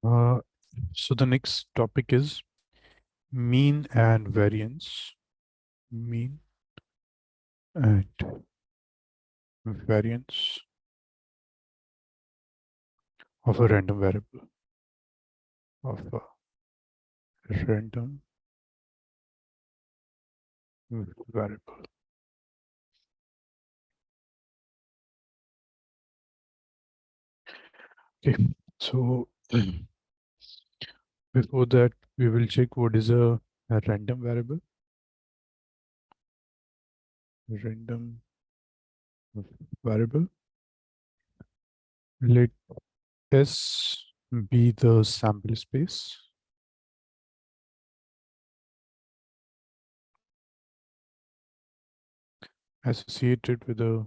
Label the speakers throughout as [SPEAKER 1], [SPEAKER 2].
[SPEAKER 1] Uh, so the next topic is mean and variance. Mean and variance of a random variable. Of a random variable. Okay. So before that, we will check what is a random variable. Random variable. Let S be the sample space associated with a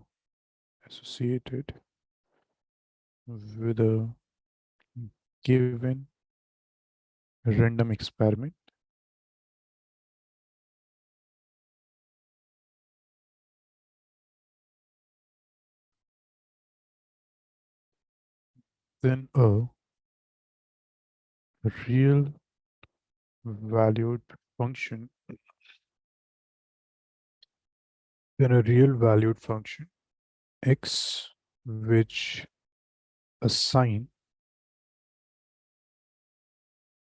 [SPEAKER 1] associated with a given random experiment. Then a real valued function, then a real valued function x which assign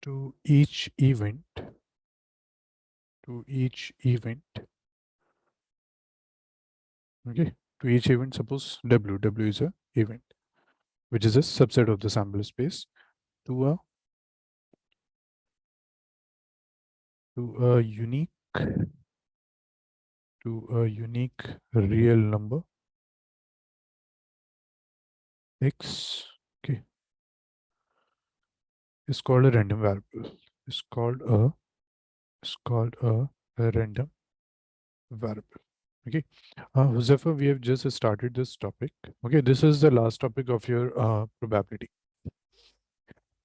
[SPEAKER 1] to each event to each event okay to each event, suppose w is a event which is a subset of the sample space, to a unique real number x, okay, is called a random variable, is called a random variable. Okay, Josefa, we have just started this topic. Okay, this is the last topic of your probability.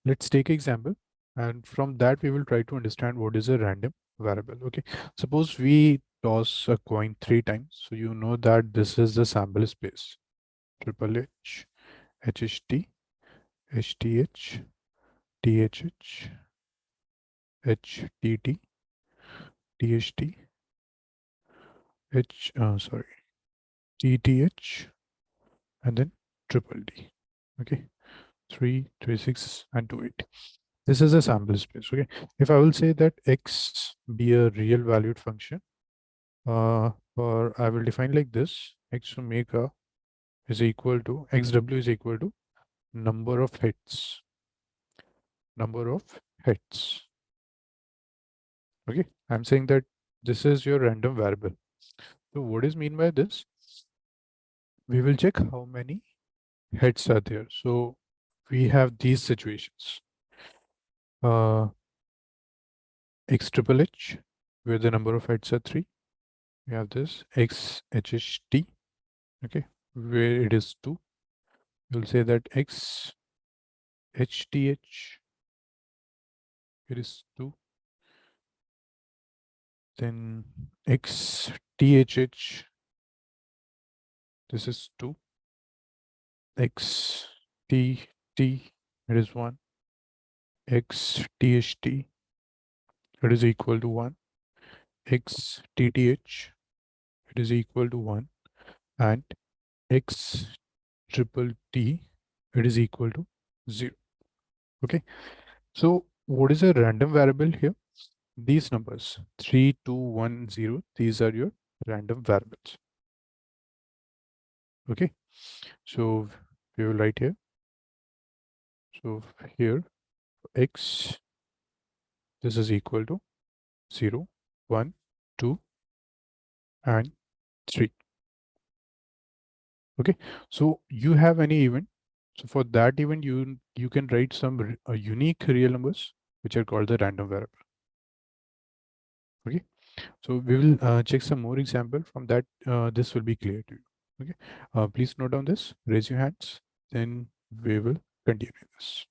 [SPEAKER 1] Let's take example, and from that we will try to understand what is a random variable. Okay, suppose we toss a coin 3 times, so you know that this is the sample space: triple H, HHT, HTH, THH, HTT, THT, sorry, TTH, and then triple D. Okay, 3, 3, 6, and 2, 8. This is a sample space. Okay, if I will say that x be a real valued function, or I will define like this: x omega is equal to xw is equal to number of hits. Number of hits. Okay, I'm saying that this is your random variable. So what is mean by this? We will check how many hits are there. So we have these situations. X triple H, where the number of hits are 3. We have this X HHT, okay, where it is 2. We'll say that X HTH, it is 2. Then X THH, this is 2. X TT, it is 1. X THT, it is equal to 1. X TTH, it is equal to 1. And X triple T, it is equal to 0. Okay, so what is a random variable here? These numbers 3, 2, 1, 0, these are your random variables. Okay, so we will write here. So here x, this is equal to 0, 1, 2, and 3. Okay, so you have any event. So for that event, you can write some unique real numbers which are called the random variable. Okay, so we will check some more example from that. This will be clear to you. Okay, please note down this, raise your hands, then we will continue this.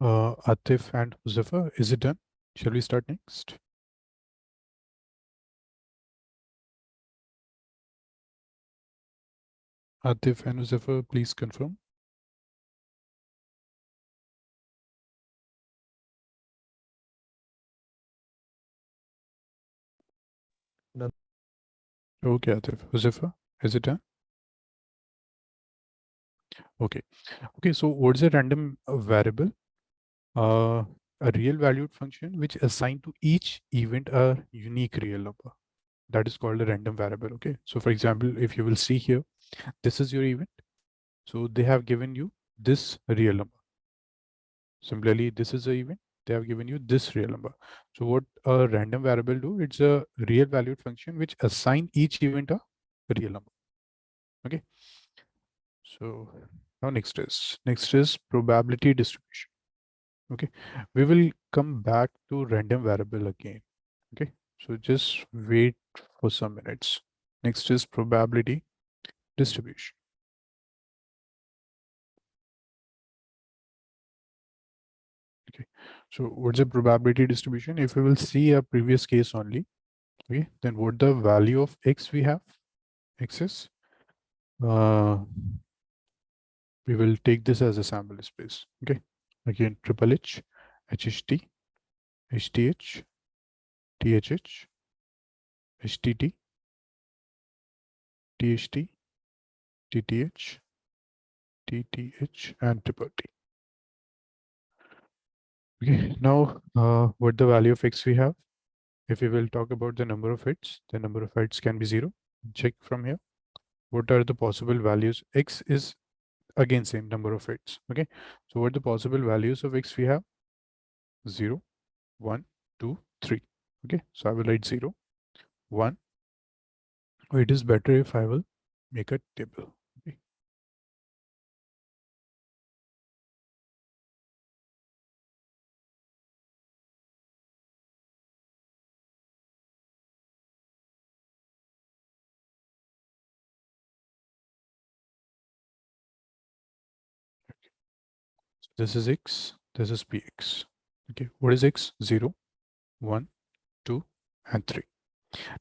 [SPEAKER 1] Atif and Huzafa, is it done? Shall we start next? Atif and Huzafa, please confirm.
[SPEAKER 2] Done.
[SPEAKER 1] Okay, Atif. Huzafa, is it done? Okay. Okay, so what's a random variable? Uh, a real valued function which assign to each event a unique real number. That is called a random variable. Okay. So for example, if you will see here, this is your event. So they have given you this real number. Similarly, this is the event. They have given you this real number. So what a random variable do? It's a real valued function which assign each event a real number. Okay. So now next is probability distribution. Okay. We will come back to random variable again. Okay. So just wait for some minutes. Next is probability distribution. Okay. So what's the probability distribution? If we will see a previous case only, okay, then what the value of x we have? X is, we will take this as a sample space. Okay. Again, triple H, HHT, HTH, THH, HTT, THT, TTH, TTH, and triple T. Okay. Now, what the value of x we have? If we will talk about the number of hits, the number of hits can be 0. Check from here. What are the possible values? X is again same number of hits. Okay. So what the possible values of x we have? 0, 1, 2, 3. Okay. So I will write 0, 1. It is better if I will make a table. Okay. So this is x, this is px. Okay. What is x? 0, 1, 2, and 3.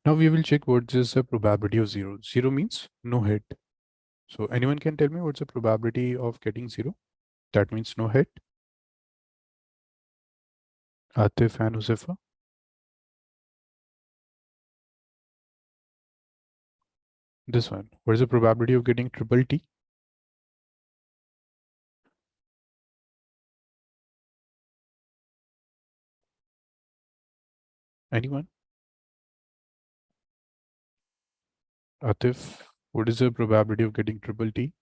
[SPEAKER 1] Now we will check what is the probability of 0. 0 means no hit. So anyone can tell me what's the probability of getting 0? That means no hit. Atif and Huzefa. This one. What is the probability of getting triple T? Anyone? Atif, what is the probability of getting triple T?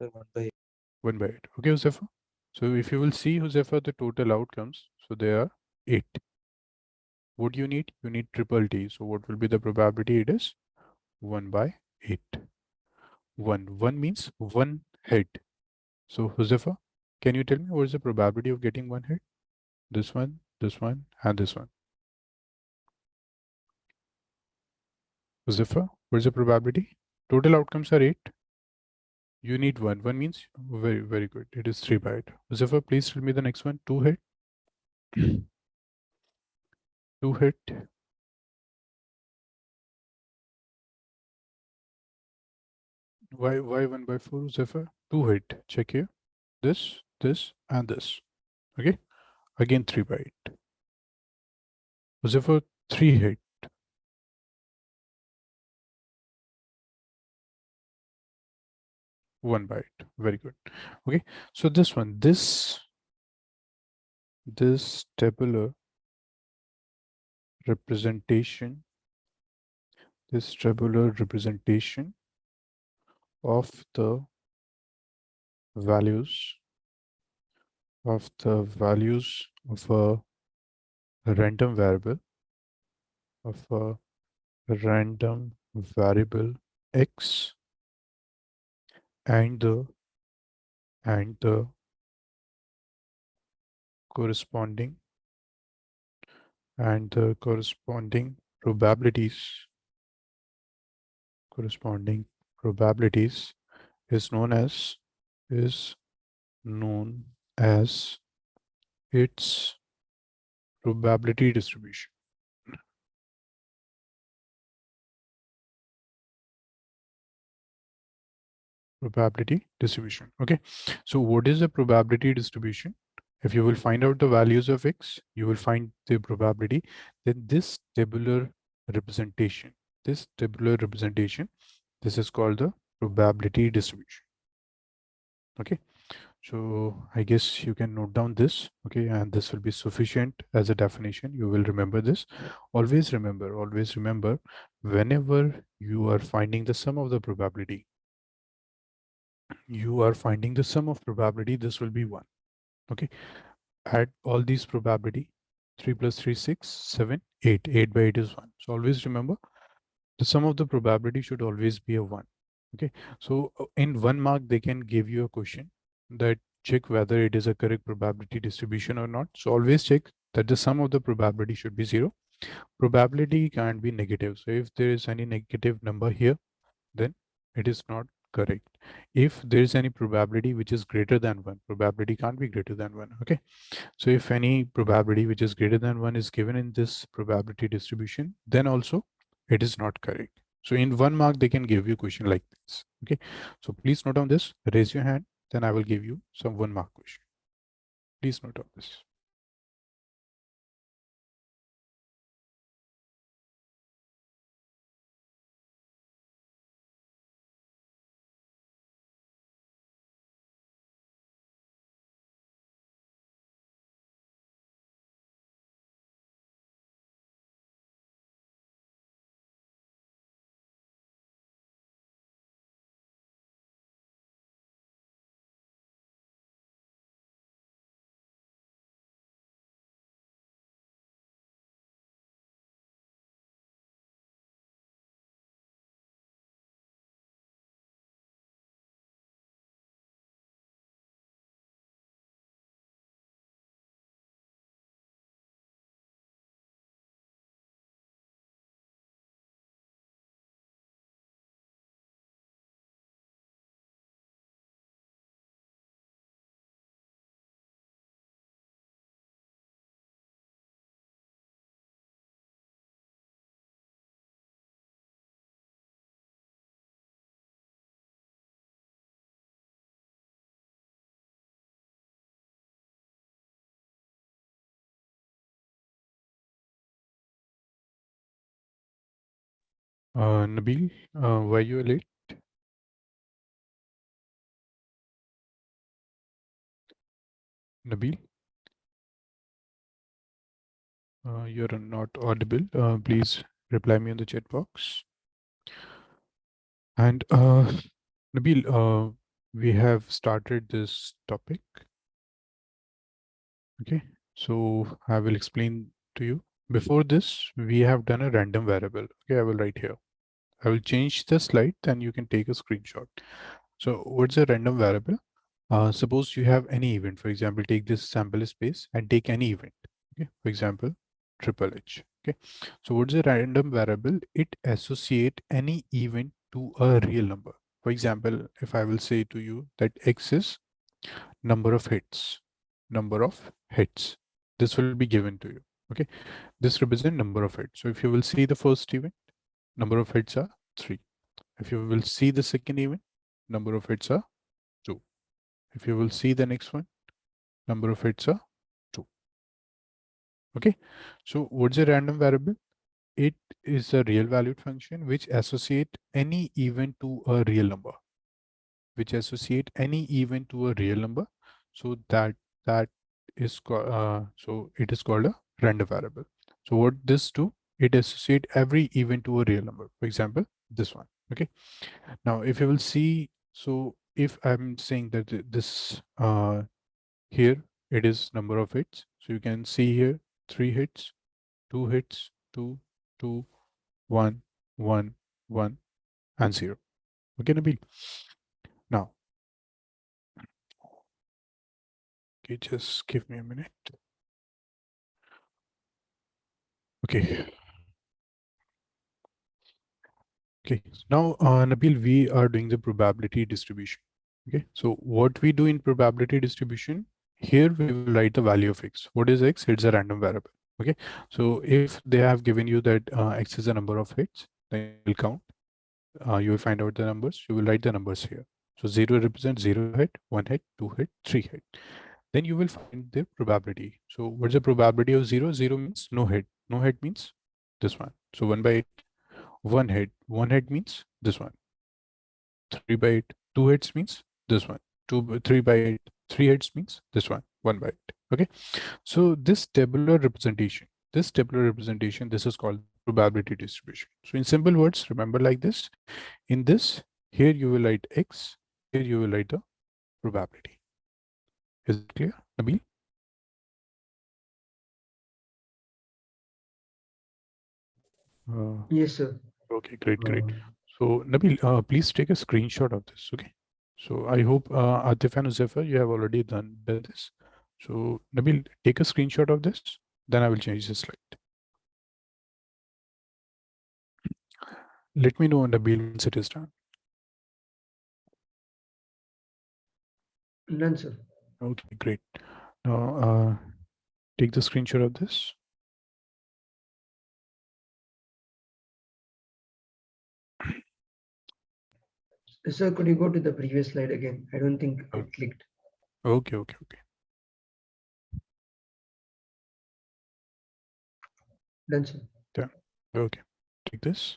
[SPEAKER 2] Sir, 1/8.
[SPEAKER 1] 1 by 8. Okay, Huzefa. So if you will see, Huzefa, the total outcomes, so there are 8. What do you need? You need triple T. So what will be the probability? It is 1 by 8. 1. 1 means 1 hit. So Huzefa, can you tell me what is the probability of getting 1 hit? This one, and this one. Huzefa, what is the probability? Total outcomes are 8. You need 1. 1 means very, very good. It is 3 by 8. Huzefa, please tell me the next one. 2 hit. 2 hit. Why 1 by 4, Zephyr? 2 hit. Check here. This, and this. Okay. Again 3 by 8. Zephyr, 3 hit. 1 by 8. Very good. Okay. So this one, this tabular representation, this tabular representation of the values of a random variable of a random variable x and the corresponding probabilities is known as its probability distribution. Probability distribution. Okay. So what is the probability distribution? If you will find out the values of X, you will find the probability. Then this tabular representation, this is called the probability distribution. Okay. So I guess you can note down this, okay, and this will be sufficient as a definition. You will remember this. Always remember, whenever you are finding the sum of the probability, this will be 1. Okay, add all these probability. 3 plus 3, 6, 7, 8. 8 by 8 is 1. So always remember, the sum of the probability should always be a 1. Okay, so in 1 mark, they can give you a question that check whether it is a correct probability distribution or not. So always check that the sum of the probability should be 0. Probability can't be negative. So if there is any negative number here, then it is not correct. If there is any probability which is greater than 1, probability can't be greater than 1. Okay, so if any probability which is greater than 1 is given in this probability distribution, then also it is not correct. So in 1 mark, they can give you a question like this. Okay, so please note on this, raise your hand, then I will give you some 1 mark question. Please note on this. Nabil, why you are late? Nabil, you're not audible. Please reply me in the chat box. And Nabil, we have started this topic. Okay, so I will explain to you. Before this, we have done a random variable. Okay, I will write here. I will change the slide, then you can take a screenshot. So what's a random variable? Suppose you have any event. For example, take this sample space and take any event. Okay, for example, triple H. Okay, so what's a random variable? It associate any event to a real number. For example, if I will say to you that X is number of hits, this will be given to you. Okay, this represent number of hits. So if you will see the first event, number of hits are 3. If you will see the second event, number of hits are 2. If you will see the next one, number of hits are 2. Okay, so what's a random variable? It is a real valued function which associate any event to a real number, so that is so it is called a random variable. So what this do, it associate every event to a real number. For example, this one. Okay, now if you will see, so if I'm saying that this here it is number of hits, so you can see here 3 hits, 2 hits, 2, 2, 1, 1, 1, and 0. Okay, Nabil. Now, okay, just give me a minute. Okay. Okay. Now, Nabil, we are doing the probability distribution. Okay. So what we do in probability distribution, here we will write the value of x. What is x? It's a random variable. Okay. So if they have given you that x is a number of hits, then you will count. You will find out the numbers. You will write the numbers here. So 0 represents 0 hit, 1 hit, 2 hit, 3 hit. Then you will find the probability. So what's the probability of 0? 0 means no hit. No hit means this one. So 1 by 8, 1 hit. 1 hit means this one. 3 by 8, 2 hits means this one. 3 by 8, 3 hits means this one. 1 by 8. Okay. So this is called probability distribution. So in simple words, remember like this. In this, here you will write x, here you will write the probability. Is it clear, Nabil?
[SPEAKER 2] Yes, sir.
[SPEAKER 1] Okay, great. So Nabil, please take a screenshot of this. Okay. So I hope Atif and Uzaifa, you have already done this. So Nabil, take a screenshot of this. Then I will change the slide. Let me know, Nabil, once it is done.
[SPEAKER 2] None, sir.
[SPEAKER 1] Okay, great. Now take the screenshot of this.
[SPEAKER 2] Sir, could you go to the previous slide again? I don't think
[SPEAKER 1] Uh,
[SPEAKER 2] it clicked.
[SPEAKER 1] Okay.
[SPEAKER 2] Done, sir.
[SPEAKER 1] Done. Okay. Take this.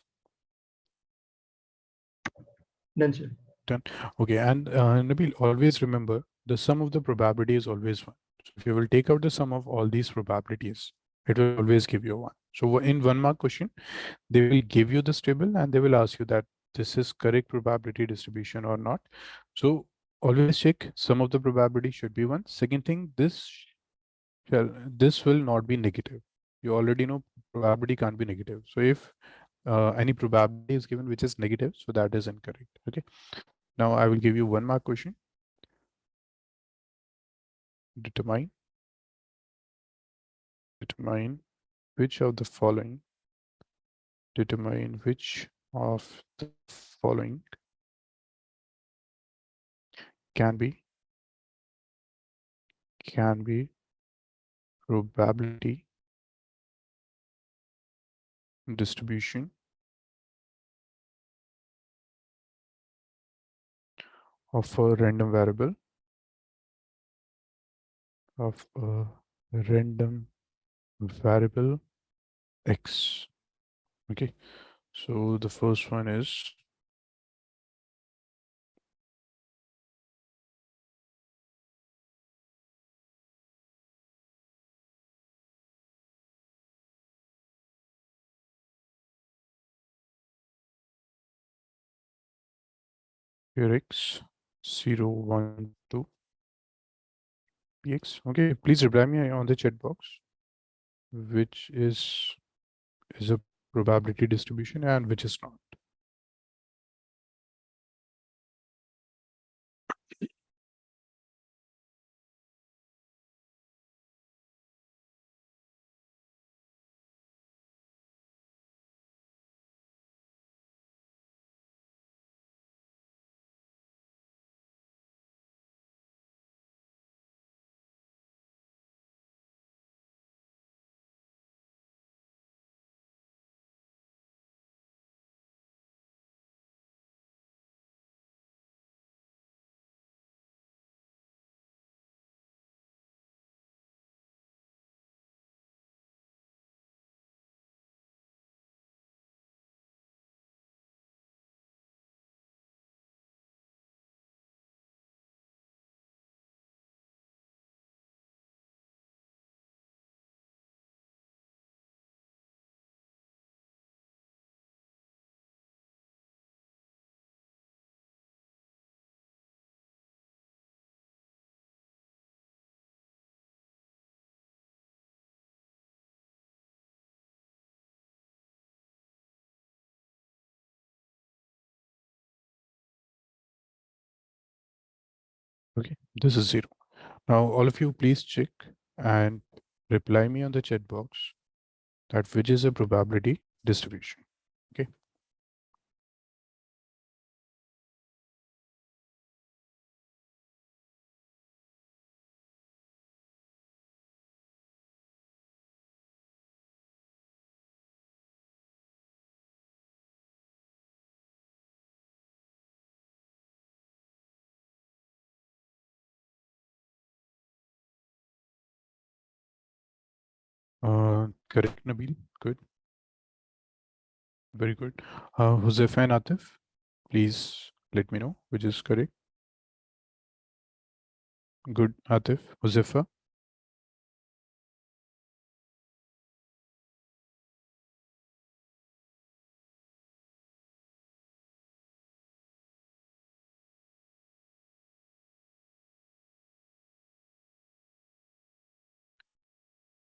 [SPEAKER 2] Done, sir.
[SPEAKER 1] Done. Okay, and Nabil, always remember the sum of the probability is always one. So if you will take out the sum of all these probabilities, it will always give you one. So in 1 mark question, they will give you this table and they will ask you that this is correct probability distribution or not. So always check sum of the probability should be one. Second thing, this will not be negative. You already know probability can't be negative. So if any probability is given which is negative, so that is incorrect. Okay. Now I will give you 1 mark question. Determine which of the following determine which of the following can be probability distribution of a random variable of a random variable x. Okay, so the first one is here x 0 1 2 px. Okay, please reply me on the chat box which is a probability distribution and which is not. Okay, this is 0. Now all of you please check and reply me on the chat box that which is a probability distribution. Okay. Correct, Nabil. Good. Very good. Huzefa and Atif, please let me know which is correct. Good, Atif. Huzefa.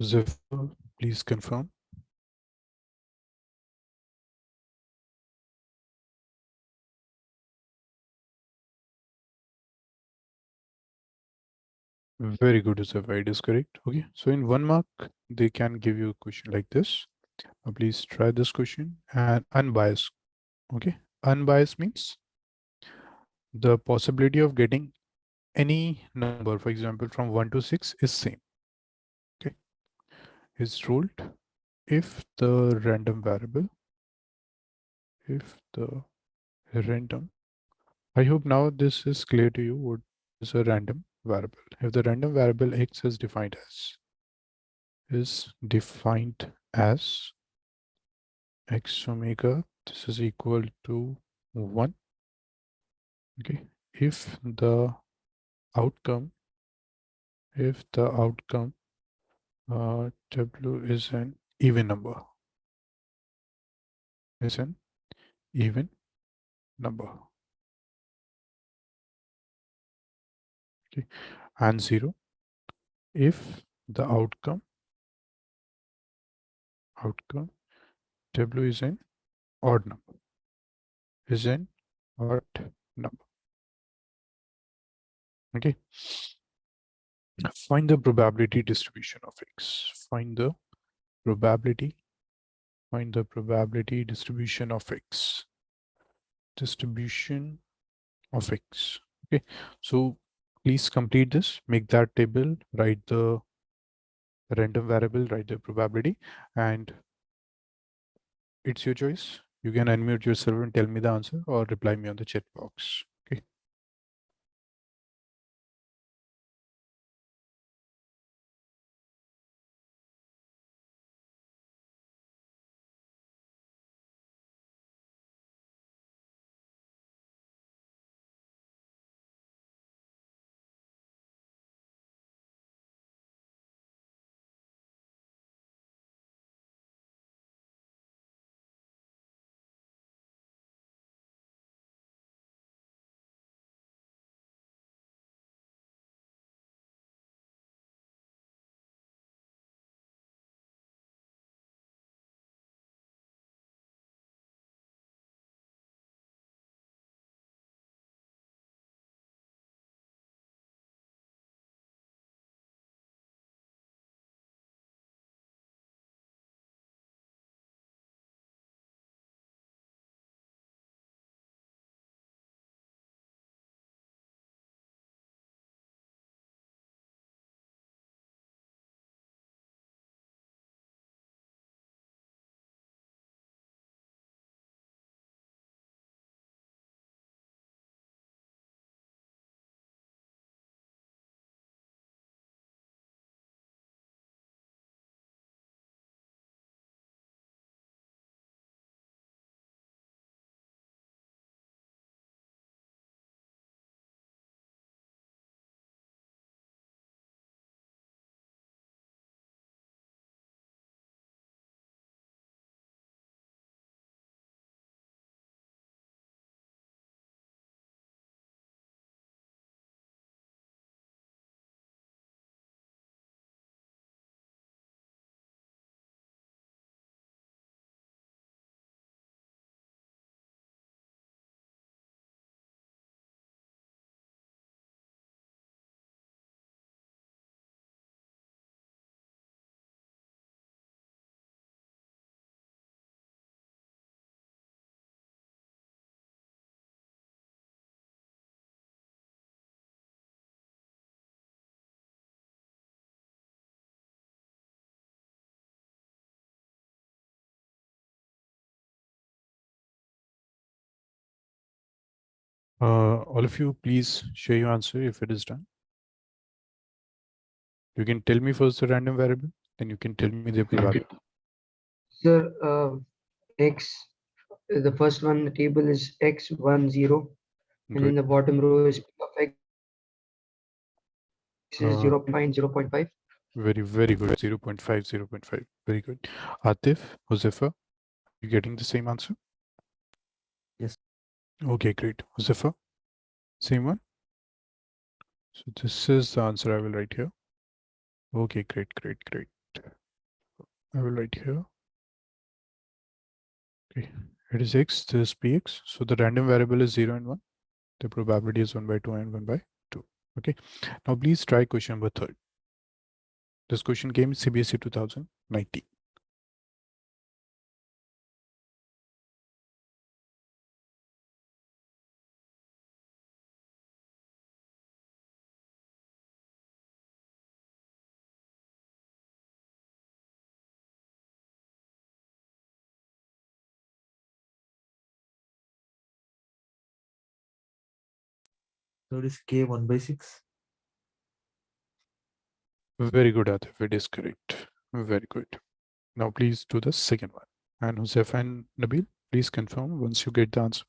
[SPEAKER 1] Huzefa, please confirm. Very good, Huzefa. It is correct. Okay. So in 1 mark, they can give you a question like this. Please try this question and unbiased. Okay. Unbiased means the possibility of getting any number, for example, from 1 to 6 is same. Okay. Is ruled if the random variable, if the random, I hope now this is clear to you what is a random variable. If the random variable x is defined as x omega, this is equal to 1. Okay. If the outcome, if the outcome w is an even number, is an even number. Okay. And 0 if the outcome w is an odd number, is an odd number. Okay. Find the probability distribution of x. Probability, find the probability distribution of x. Distribution of x. Okay. So please complete this, make that table, write the random variable, write the probability, and it's your choice. You can unmute yourself and tell me the answer or reply me on the chat box. Okay. All of you, please share your answer if it is done. You can tell me first the random variable, and you can tell me their probability.
[SPEAKER 2] Sir, X, the first one, the table is X10, and in
[SPEAKER 1] Good.
[SPEAKER 2] the bottom row is P of X is 0.5 and 0.5.
[SPEAKER 1] Very good. 0.5, 0.5. Very good. Atif, Josefa, are you getting the same answer?
[SPEAKER 3] Yes.
[SPEAKER 1] Okay, great. Josefa, same one? So this is the answer I will write here. Okay, great. I will write here. Okay, it is X, this is PX. So the random variable is 0 and 1. The probability is 1 by 2 and 1 by 2. Okay, now please try question number 3. This question came in CBSE 2019.
[SPEAKER 3] So it is K 1 by 6.
[SPEAKER 1] Very good, Atif. It is correct. Very good. Now please do the second one. And Josefa and Nabil, please confirm once you get the answer.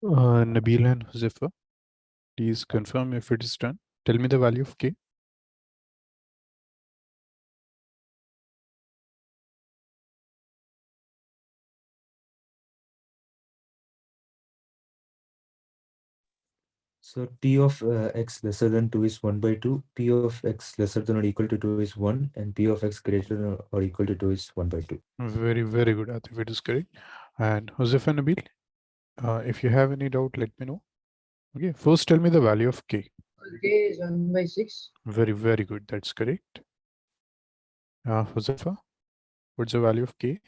[SPEAKER 1] Nabil and Josefa, please confirm if it is done. Tell me the value of K.
[SPEAKER 3] So P of x lesser than 2 is 1 by 2. P of x lesser than or equal to 2 is 1. And P of x greater than or equal to 2 is 1 by 2.
[SPEAKER 1] Very good, Atif. It is correct. And Josefa and Nabil, if you have any doubt, let me know. Okay, first tell me the value of K.
[SPEAKER 2] K is 1 by 6.
[SPEAKER 1] Very good. That's correct. Josefa, what's the value of K?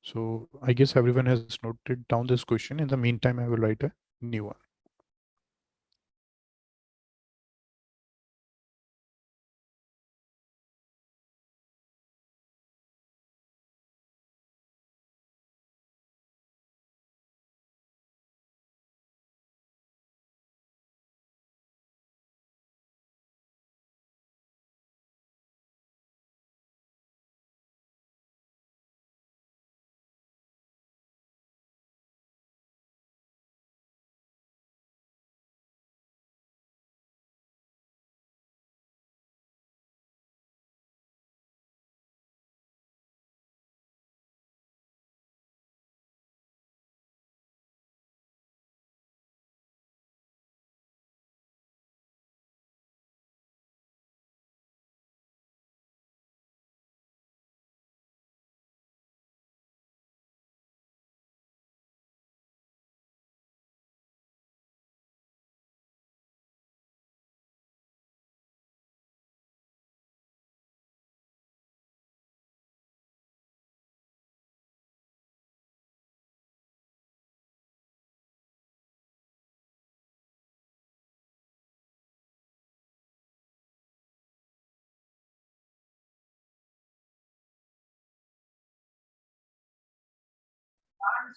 [SPEAKER 1] So I guess everyone has noted down this question. In the meantime, I will write a new one.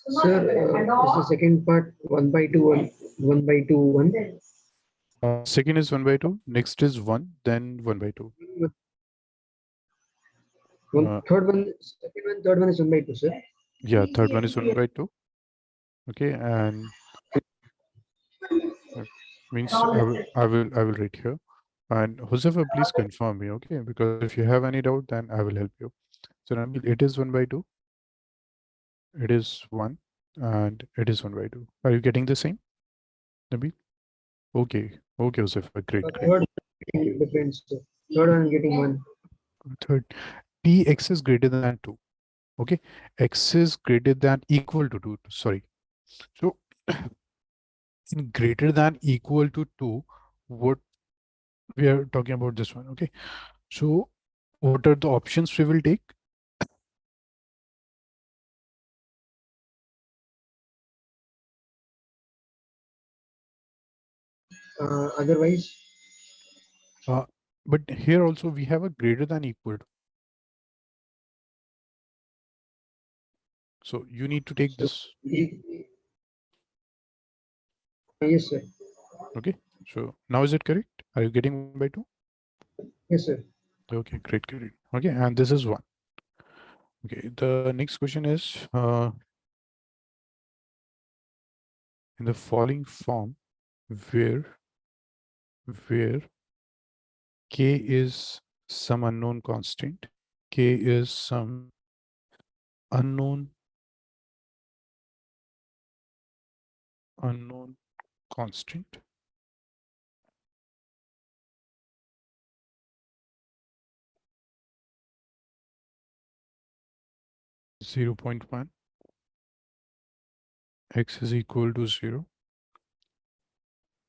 [SPEAKER 2] Sir, is the second part 1 by 2, 1 by 2, 1?
[SPEAKER 1] Second is 1 by 2, next is 1, then 1 by 2.
[SPEAKER 2] One, third one, second one, third one is 1 by 2, sir.
[SPEAKER 1] Yeah, third one is 1 by 2. Okay, and uh, means I will write here. And Josefa, please confirm me, okay? Because if you have any doubt, then I will help you. So Nabil, it is 1 by 2, it is 1, and it is 1 by 2. Are you getting the same, Nabil? Okay, okay, Josefa, great, great.
[SPEAKER 2] Third one getting different, sir. Third one getting 1.
[SPEAKER 1] Third, Px is greater than 2. Okay, x is greater than equal to 2. Sorry. So in greater than equal to 2, what we are talking about this one. Okay, so what are the options we will take?
[SPEAKER 2] Otherwise,
[SPEAKER 1] uh, but here also we have a greater than equal to. So you need to take
[SPEAKER 2] so,
[SPEAKER 1] this.
[SPEAKER 2] yes, sir.
[SPEAKER 1] Okay, so now is it correct? Are you getting 1 by 2?
[SPEAKER 2] Yes, sir.
[SPEAKER 1] Okay, great, great. Okay, and this is 1. Okay, the next question is in the following form where where k is some unknown constant, k is some unknown constant, zero point 0.1, x is equal to 0,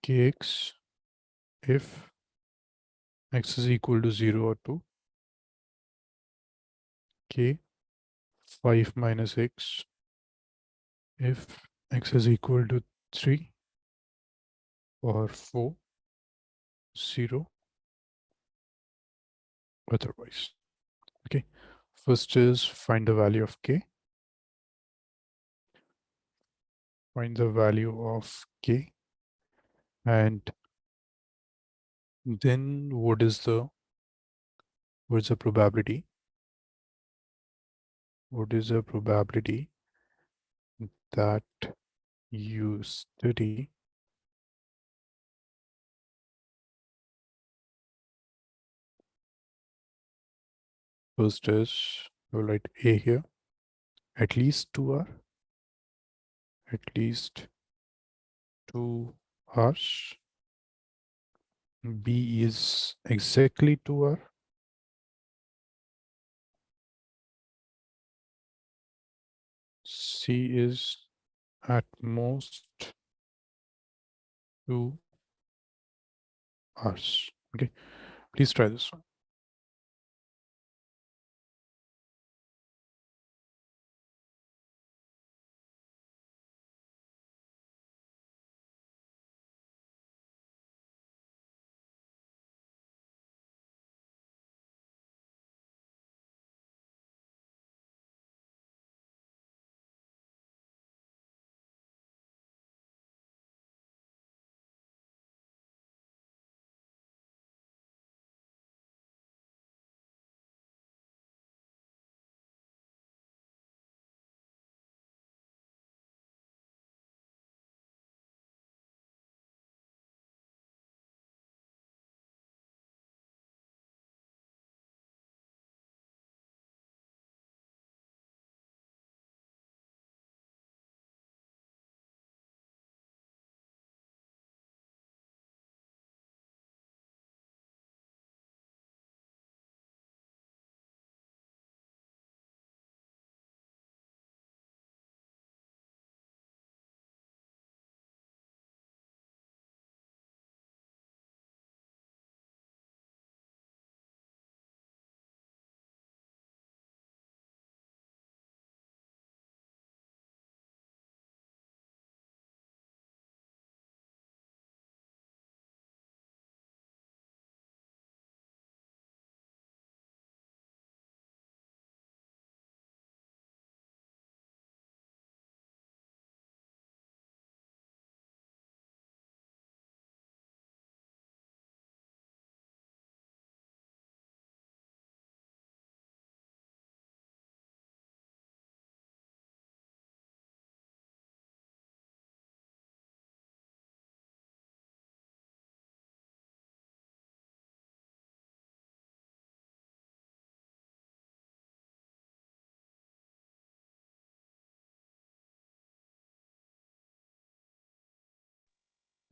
[SPEAKER 1] kx if x is equal to 0 or 2, k 5 minus x if x is equal to 3 or 4, 0 otherwise. Okay, first is find the value of k. Find the value of k, and then what's the probability? What is the probability that you study first is, we'll write A here, at least 2 hours, at least 2 hours. B is exactly 2 hours. C is at most 2 hours. Okay, please try this one.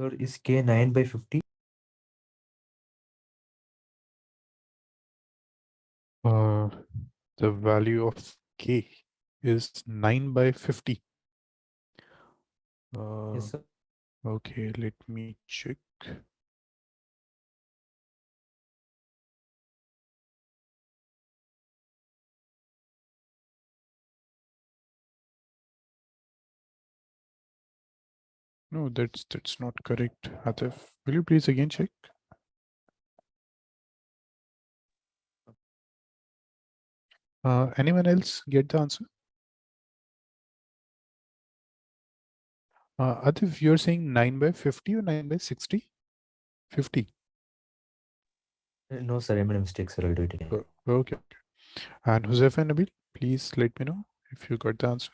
[SPEAKER 3] Sir, is K 9 by 50?
[SPEAKER 1] Uh, the value of K is 9 by 50.
[SPEAKER 3] Yes, sir.
[SPEAKER 1] Okay, let me check. No, that's not correct. Atif, will you please again check? Anyone else get the answer? Atif, you're saying 9 by 50 or 9 by 60? 50.
[SPEAKER 3] No, sir, I made a mistake, sir. I'll do it again.
[SPEAKER 1] Okay. And Huzaif and Nabil, please let me know if you got the answer.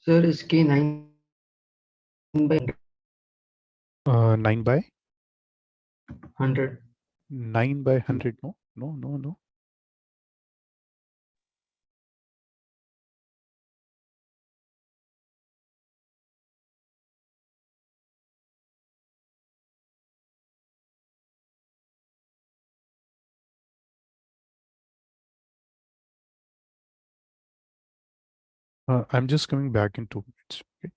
[SPEAKER 2] Sir, is K 9 by
[SPEAKER 1] 9 by
[SPEAKER 2] 100?
[SPEAKER 1] 9 by 100. No, no, no, no. I'm just coming back in 2 minutes. Okay.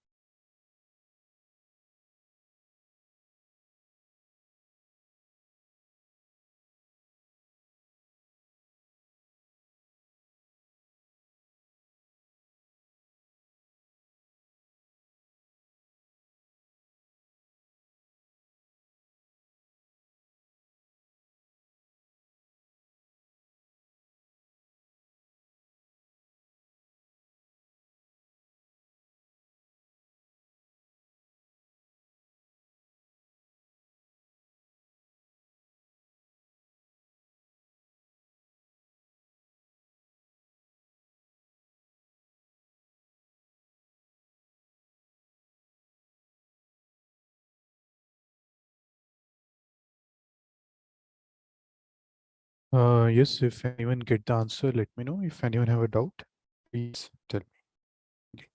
[SPEAKER 1] Yes, if anyone get the answer, let me know. If anyone have a doubt, please tell me. Okay.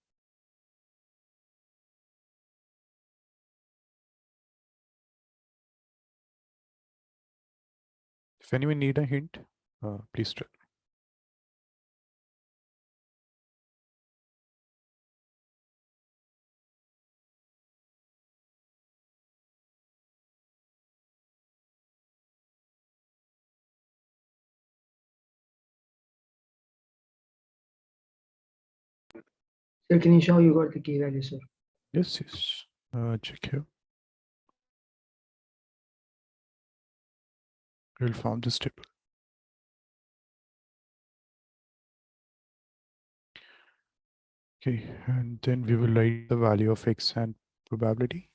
[SPEAKER 1] If anyone need a hint, please tell.
[SPEAKER 2] Sir, can you show you got the K value, sir?
[SPEAKER 1] Yes, yes. Check here. We'll form this table. Okay, and then we will write the value of x and probability.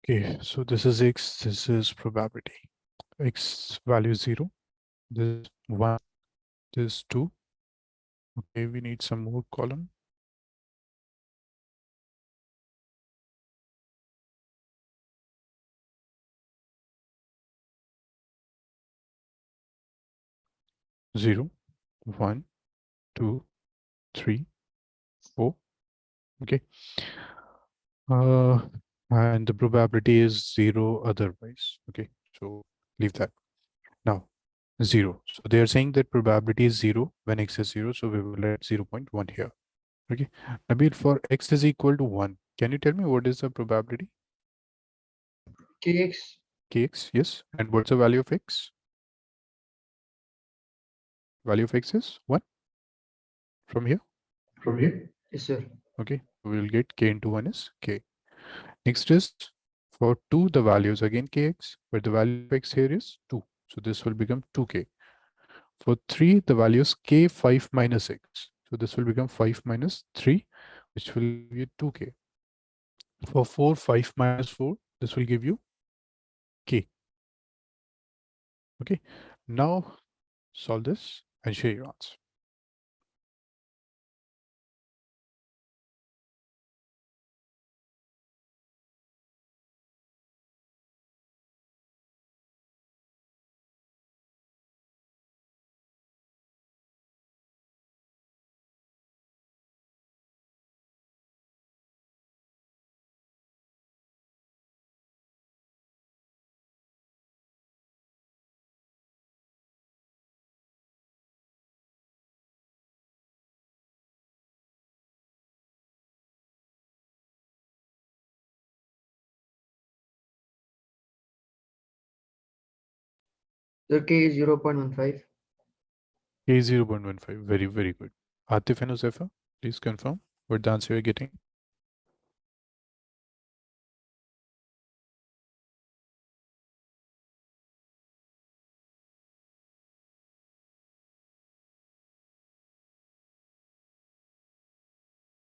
[SPEAKER 1] Okay, so this is x, this is probability. X value is 0, this is 1, this is 2. Okay, we need some more column. Zero, 1, 2, 3, 4. Okay. And the probability is 0 otherwise. Okay. So leave that. Now 0. So they are saying that probability is 0 when x is 0. So we will write 0.1 here. Okay. Nabil, for x is equal to 1, can you tell me what is the probability?
[SPEAKER 2] Kx.
[SPEAKER 1] Kx, yes. And what's the value of x? Value of x is 1 from here.
[SPEAKER 2] From here? Yes, sir.
[SPEAKER 1] Okay. We will get k into 1 is k. Next is for 2, the values again kx, but the value of x here is 2. So this will become 2k. For 3, the value is k5 minus x. So this will become 5 minus 3, which will give you 2k. For 4, 5 minus 4, this will give you k. Okay. Now solve this and share your answer.
[SPEAKER 2] Sir, K is 0.15.
[SPEAKER 1] K is 0.15. Very, very good. Atif and Uzefa, please confirm what the answer you're getting.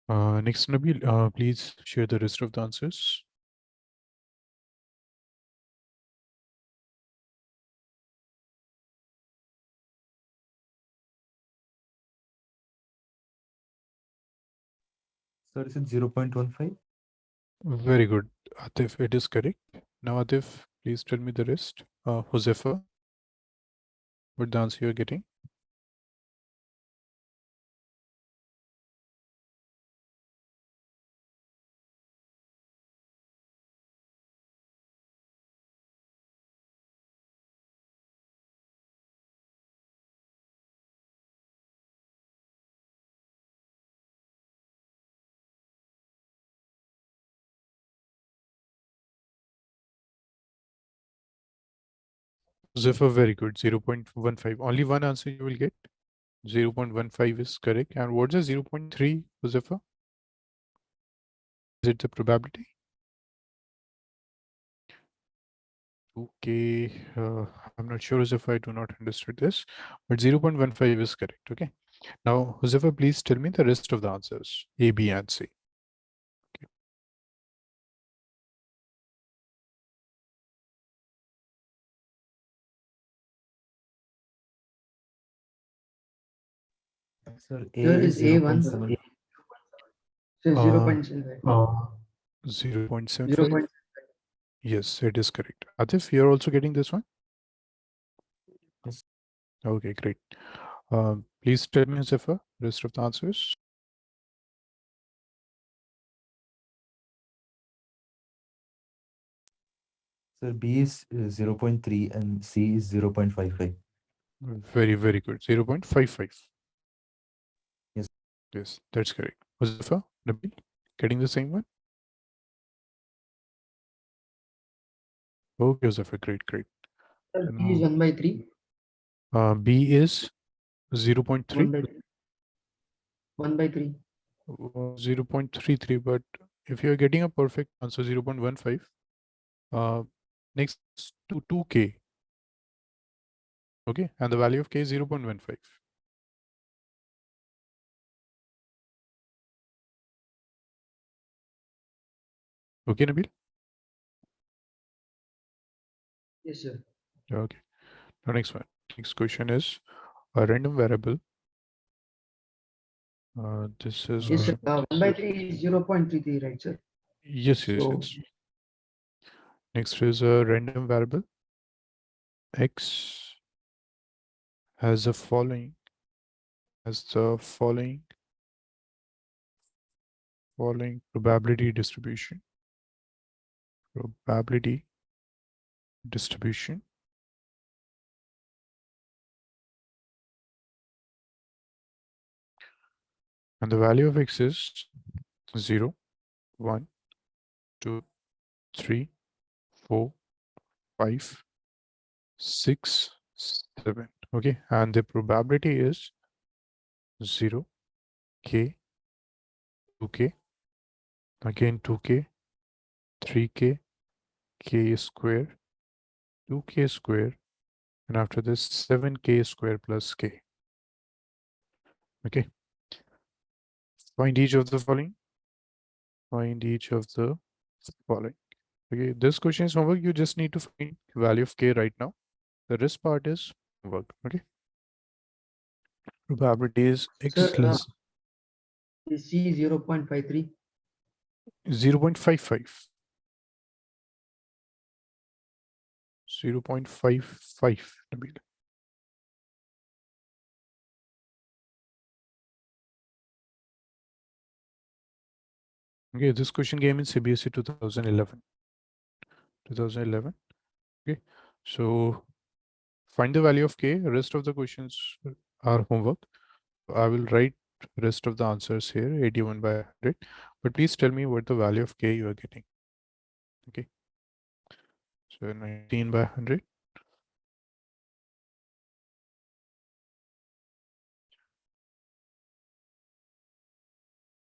[SPEAKER 1] Next, Nabil, please share the rest of the answers.
[SPEAKER 3] Sir, is it 0.15?
[SPEAKER 1] Very good, Atif. It is correct. Now, Atif, please tell me the rest. Josefa, what the answer you're getting? Josefa, very good. 0.15. Only one answer you will get. 0.15 is correct. And what's the 0.3, Josefa? Is it the probability? Okay, I'm not sure if I do not understood this, but 0.15 is correct. Okay. Now, Josefa, please tell me the rest of the answers, A, B, and C. Okay.
[SPEAKER 3] Sir, A
[SPEAKER 2] Sir,
[SPEAKER 3] is
[SPEAKER 2] is A 1?
[SPEAKER 3] 0.7.
[SPEAKER 2] Sir,
[SPEAKER 1] Uh,
[SPEAKER 2] 0.75.
[SPEAKER 1] 0.75.
[SPEAKER 2] 0.
[SPEAKER 1] Yes, it is correct. Atif, you're also getting this one?
[SPEAKER 3] Yes.
[SPEAKER 1] Okay, great. Please tell me, Josefa, rest of the answers.
[SPEAKER 3] Sir, B is 0.3 and C is 0.55.
[SPEAKER 1] Very, very good. 0.55.
[SPEAKER 3] Yes.
[SPEAKER 1] Yes, that's correct. Josefa, Nabil, getting the same one? Okay, Josefa, great, great.
[SPEAKER 2] Sir, B is 1 by 3.
[SPEAKER 1] B is 0.3.
[SPEAKER 2] 1 by 3. 1 by 3.
[SPEAKER 1] 0.33, but if you're getting a perfect answer 0.15, uh, next to 2k, okay, and the value of k is 0.15. Okay, Nabil?
[SPEAKER 2] Yes, sir.
[SPEAKER 1] Okay. Now next one. Next question is a random variable. This is
[SPEAKER 2] Yes, sir. 1 by 3 is 0.33, right, sir?
[SPEAKER 1] yes, yes,
[SPEAKER 2] So,
[SPEAKER 1] yes. Next is a random variable. X has the following as the following probability distribution. Probability distribution. And the value of x is 0, 1, 2, 3, 4, 5, 6, 7. Okay, and the probability is 0, k, 2k, again 2k, 3k, k square, 2k square, and after this 7k square plus k. Okay, find each of the following. Find each of the following. Okay, this question is homework. You just need to find value of k right now. The rest part is homework. Okay, probability is x
[SPEAKER 2] Sir,
[SPEAKER 1] less
[SPEAKER 2] is C 0.53?
[SPEAKER 1] 0.55. 0.55. Nabil. Okay, this question came in CBSE 2011. 2011. Okay, so find the value of k. Rest of the questions are homework. I will write rest of the answers here, 81 by 100. But please tell me what the value of k you are getting. Okay, so 19 by 100.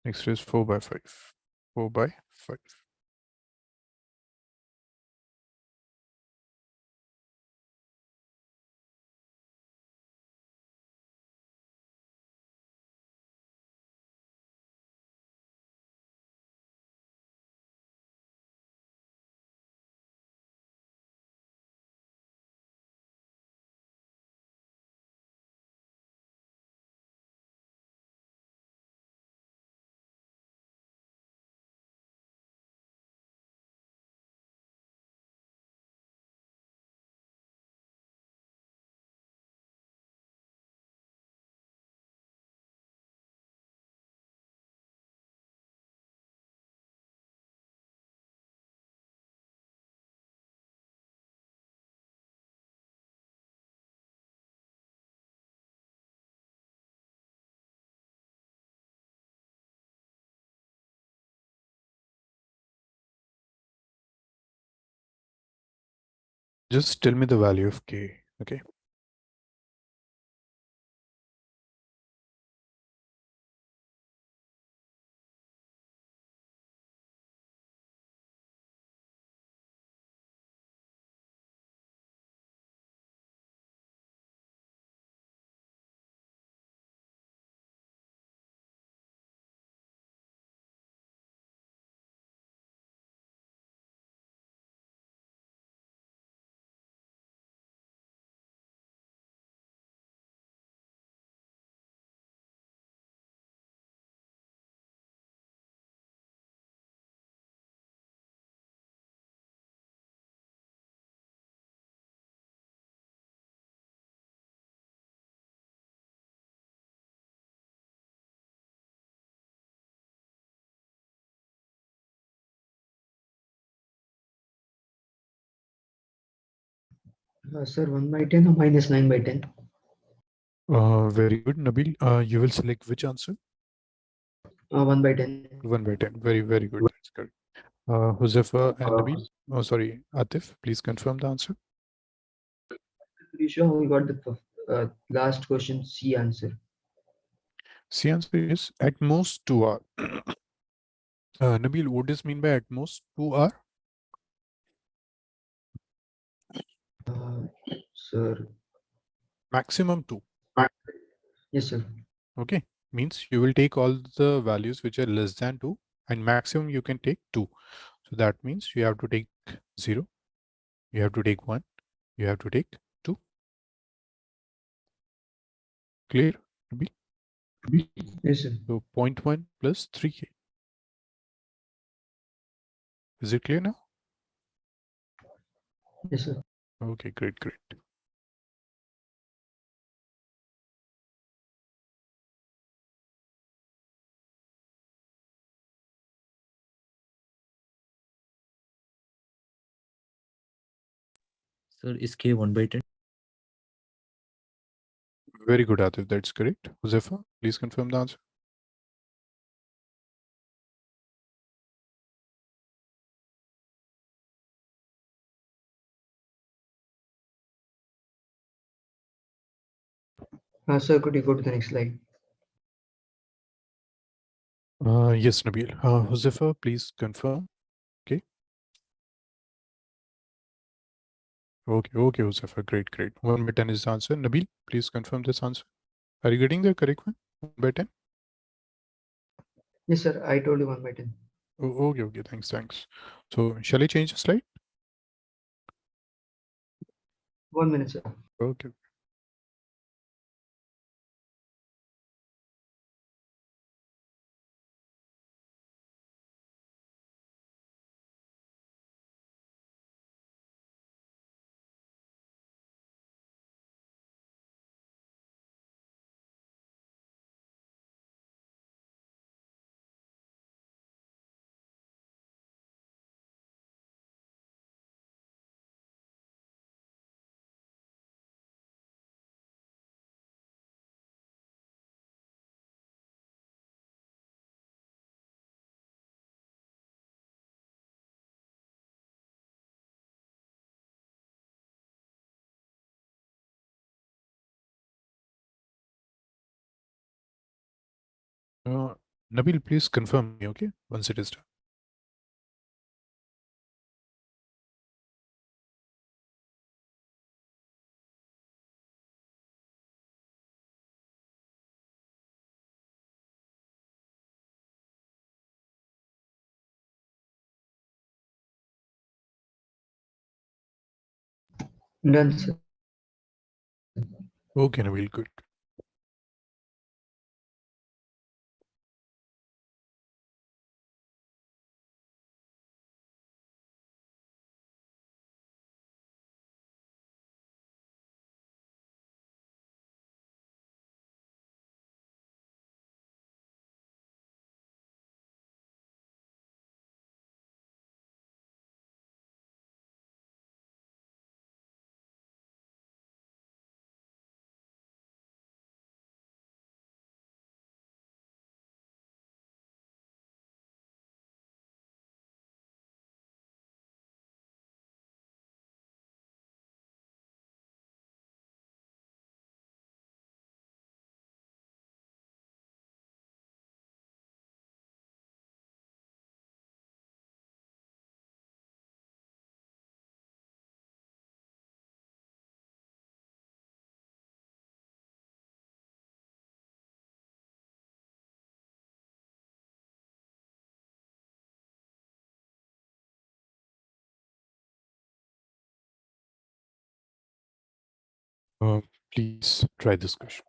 [SPEAKER 1] Next is 4 by 5. 4 by 5. Just tell me the value of k. Okay.
[SPEAKER 2] Sir, 1 by 10 or minus 9 by 10?
[SPEAKER 1] Very good, Nabil. You will select which answer?
[SPEAKER 2] 1 by 10.
[SPEAKER 1] 1 by 10. Very, very good. That's correct. Huzefa and Nabil. Oh, sorry, Atif, please confirm the answer.
[SPEAKER 2] Pretty sure we got the last question C answer.
[SPEAKER 1] C answer is at most 2 hour. Nabil, what does mean by at most 2 hour?
[SPEAKER 2] Sir.
[SPEAKER 1] Maximum 2.
[SPEAKER 2] Yes, sir.
[SPEAKER 1] Okay, means you will take all the values which are less than 2 and maximum you can take 2. So that means you have to take 0, you have to take 1, you have to take 2. Clear, Nabil?
[SPEAKER 2] Yes, sir.
[SPEAKER 1] So 0.1 plus 3k. Is it clear now?
[SPEAKER 2] Yes, sir.
[SPEAKER 1] Okay, great, great.
[SPEAKER 3] Sir, is K 1 by 10?
[SPEAKER 1] Very good, Atif. That's correct. Josefa, please confirm the answer.
[SPEAKER 2] Sir, could you go to the next slide?
[SPEAKER 1] Yes, Nabil. Josefa, please confirm. Okay. Okay, Josefa. Great. 1 by 10 is the answer. Nabil, please confirm this answer. Are you getting the correct one? 1 by 10?
[SPEAKER 2] Yes, sir. I told you 1 by 10.
[SPEAKER 1] Okay. Thanks. So, shall I change the slide?
[SPEAKER 2] 1 minute, sir.
[SPEAKER 1] Okay. Uh, Nabil, please confirm me, okay? Once it is done.
[SPEAKER 2] Done, sir.
[SPEAKER 1] Okay, Nabil, good. Uh, Please try this question.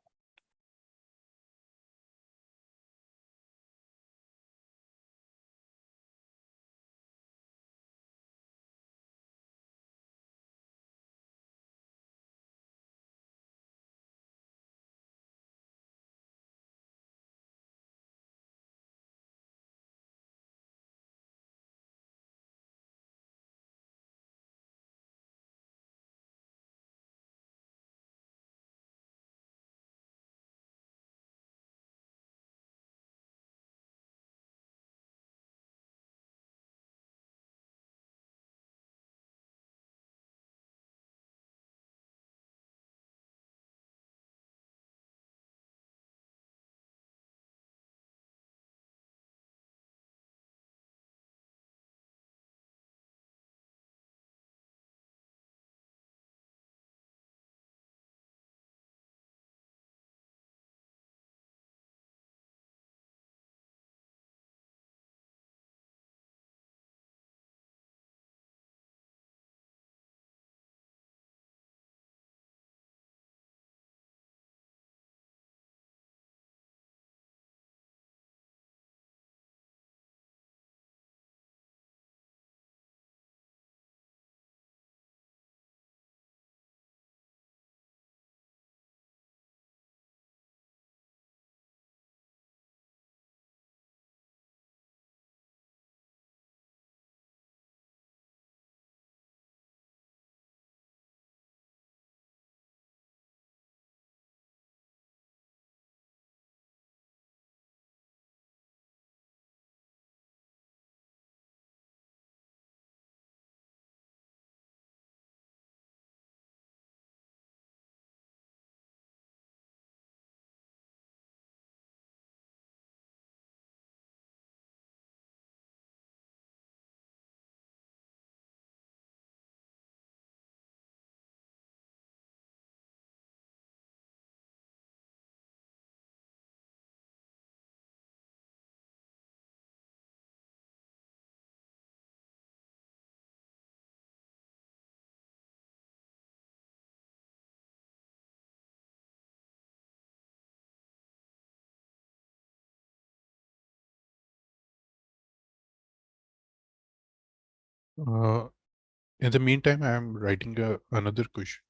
[SPEAKER 1] In the meantime, I am writing another question.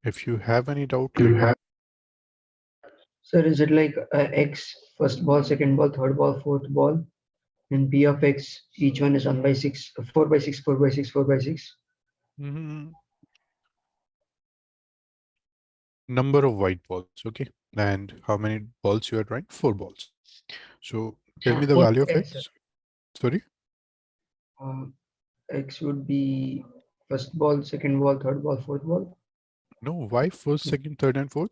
[SPEAKER 1] If you have any doubt,
[SPEAKER 2] Sir, is it like x first ball, second ball, third ball, fourth ball, and p of x each one is 1 by 6, 4 by 6, 4 by 6, 4 by 6?
[SPEAKER 1] mhm, number of white balls, okay? And how many balls you are drawing? 4 balls. So tell me the
[SPEAKER 2] What
[SPEAKER 1] value of
[SPEAKER 2] x?
[SPEAKER 1] x. Sorry?
[SPEAKER 2] Uh, X would be first ball, second ball, third ball, fourth ball.
[SPEAKER 1] No, why first, second, third, and fourth?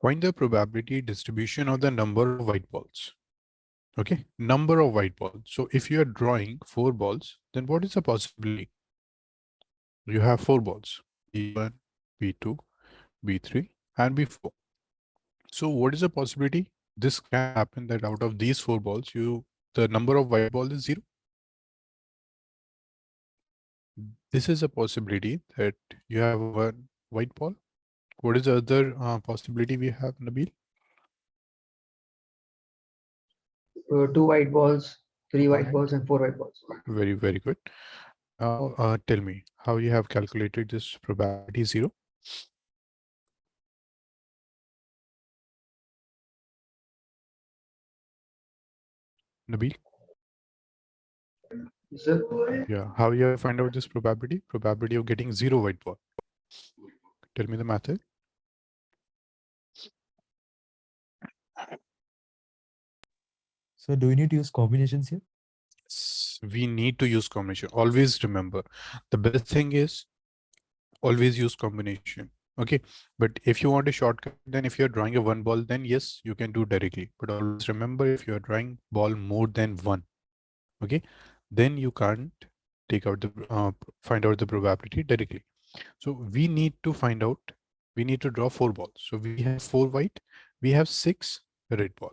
[SPEAKER 1] Find the probability distribution of the number of white balls. Okay, number of white balls. So if you are drawing 4 balls, then what is the possibility? You have 4 balls, B1, B2, B3, and B4. So what is the possibility? This can happen that out of these 4 balls, the number of white balls is 0. This is a possibility that you have one white ball. What is the other possibility we have, Nabil?
[SPEAKER 2] Two white balls, three white
[SPEAKER 1] And
[SPEAKER 2] balls, and four white balls.
[SPEAKER 1] very, very good. Now tell me how you have calculated this probability 0. Nabil?
[SPEAKER 2] Sir,
[SPEAKER 1] Yeah, how you have find out this probability? Probability of getting 0 white ball. Tell me the method.
[SPEAKER 3] So do we need to use combinations here?
[SPEAKER 1] We need to use combination. Always remember, the best thing is always use combination. Okay, but if you want a shortcut, then if you're drawing a one ball, then yes, you can do directly. But always remember, if you're drawing ball more than one, okay, then you can't take out the find out the probability directly. So we need to find out. We need to draw 4 balls. So we have 4 white. We have 6 red ball.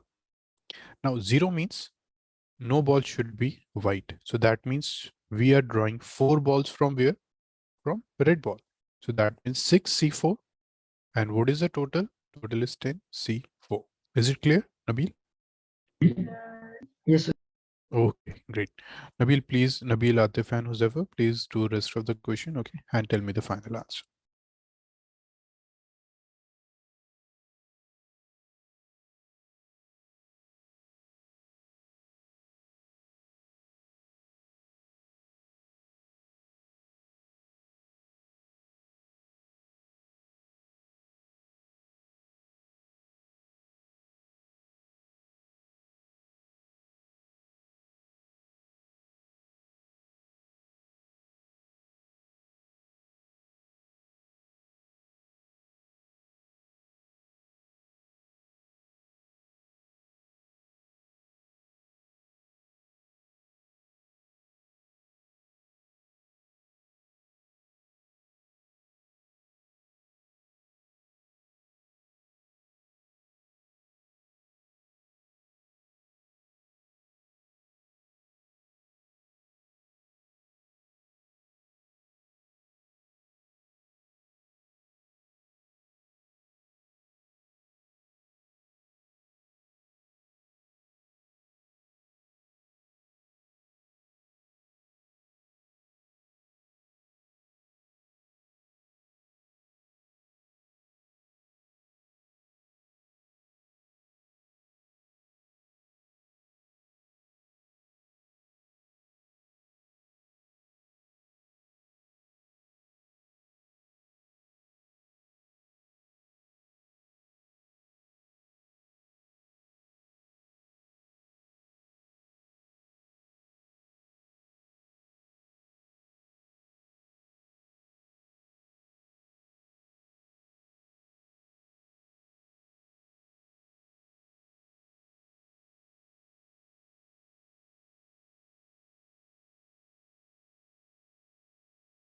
[SPEAKER 1] Now 0 means no ball should be white. So that means we are drawing 4 balls from where? From red ball. So that means 6 C4. And what is the total? Total is 10 C4. Is it clear, Nabil?
[SPEAKER 2] yes, sir.
[SPEAKER 1] Okay, great. Nabil, please, Nabil, Atif, and whoever, please do rest of the question, okay? And tell me the final answer.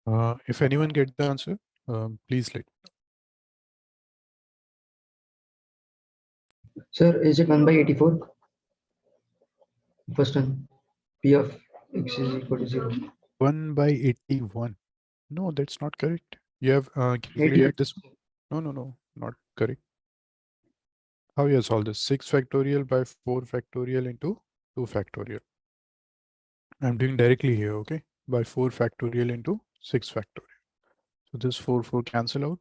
[SPEAKER 1] If anyone get the answer, please let.
[SPEAKER 2] Sir, is it 1 by 84? First one, P of x is equal to 0.
[SPEAKER 1] 1 by 81. No, that's not correct. You have
[SPEAKER 2] 80.
[SPEAKER 1] calculated this. No, no, no, not correct. How you solve this? 6 factorial by 4 factorial into 2 factorial. I'm doing directly here, okay? by 4 factorial into 6 factorial. So this 4 cancel out.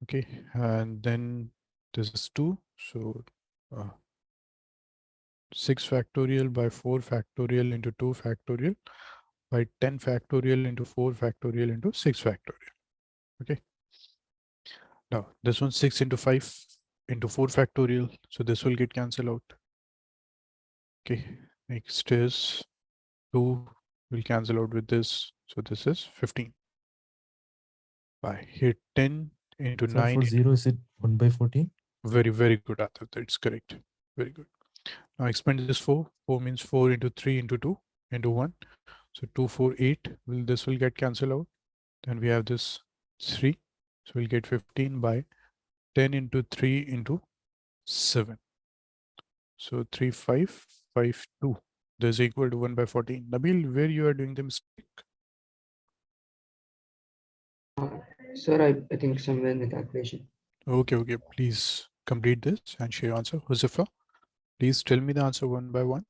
[SPEAKER 1] Okay, and then this is 2. So 6 factorial by 4 factorial into 2 factorial by 10 factorial into 4 factorial into 6 factorial. Okay. Now this one 6 into 5 into 4 factorial. So this will get cancelled out. Okay. Next is 2 will cancel out with this. So this is 15. By here 10 into
[SPEAKER 3] Sir,
[SPEAKER 1] 9.
[SPEAKER 3] for 0, is it 1 by 14?
[SPEAKER 1] Very, very good, Arthur. That's correct. Very good. Now expand this 4. 4 means 4 into 3 into 2 into 1. So 2, 4, 8. This will get cancelled out. Then we have this 3. So we'll get 15 by 10 into 3 into 7. So 3, 5, 5, 2. This is equal to 1 by 14. Nabil, where you are doing the mistake?
[SPEAKER 2] Sir, I think somewhere in the calculation.
[SPEAKER 1] Okay. Please complete this and share your answer. Josefa, please tell me the answer one by one.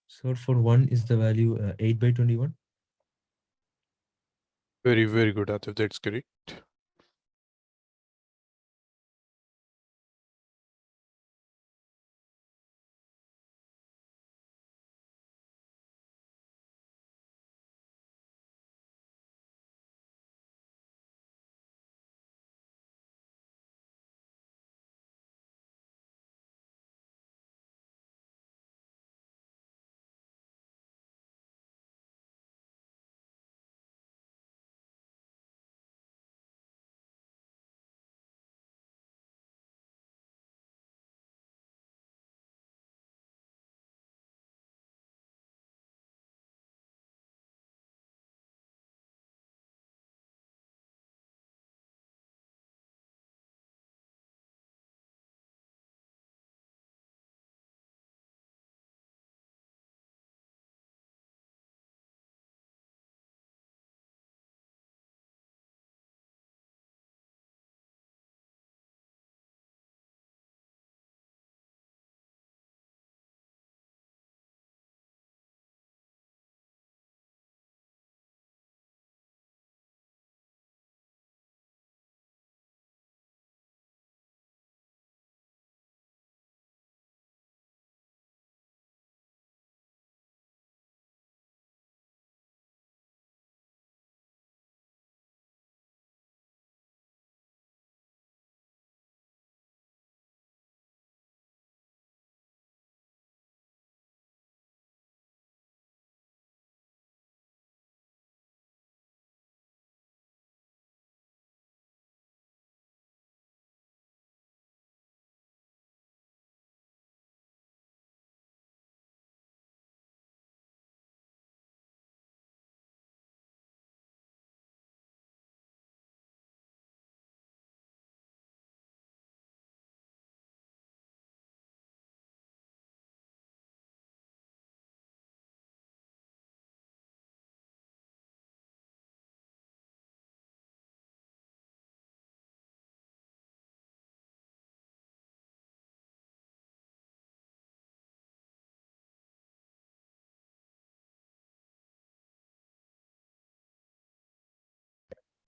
[SPEAKER 3] Sir, for 1 is the value 8 by 21.
[SPEAKER 1] Very, very good, Arthur. That's correct.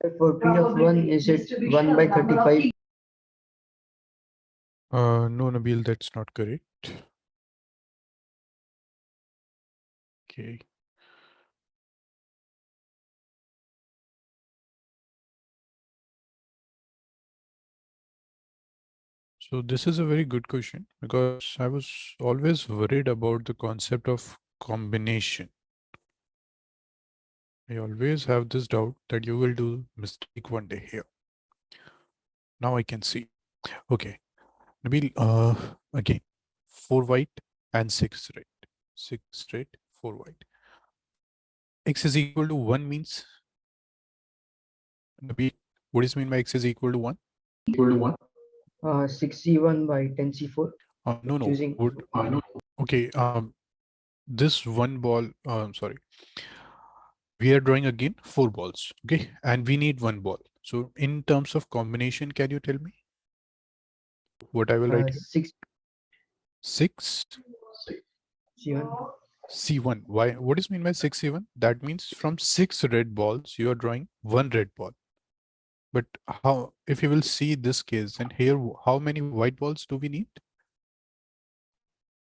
[SPEAKER 2] For P of 1, is it 1 by 35?
[SPEAKER 1] No, Nabil, that's not correct. Okay. So this is a very good question because I was always worried about the concept of combination. I always have this doubt that you will do mistake one day here. Now I can see. Okay. Nabil, again, 4 white and 6 red. 6 red, 4 white. X is equal to 1 means, Nabil, what does it mean by X is equal to 1?
[SPEAKER 2] 6c1 by 10c4.
[SPEAKER 1] No.
[SPEAKER 2] Choosing.
[SPEAKER 1] Okay. This one ball, sorry. We are drawing again 4 balls. Okay. And we need 1 ball. So in terms of combination, can you tell me what I will write here?
[SPEAKER 2] 6
[SPEAKER 1] 6
[SPEAKER 2] c1.
[SPEAKER 1] C1. Why? What does mean by 6 C1? That means from 6 red balls, you are drawing 1 red ball. But how, if you will see this case, and here, how many white balls do we need?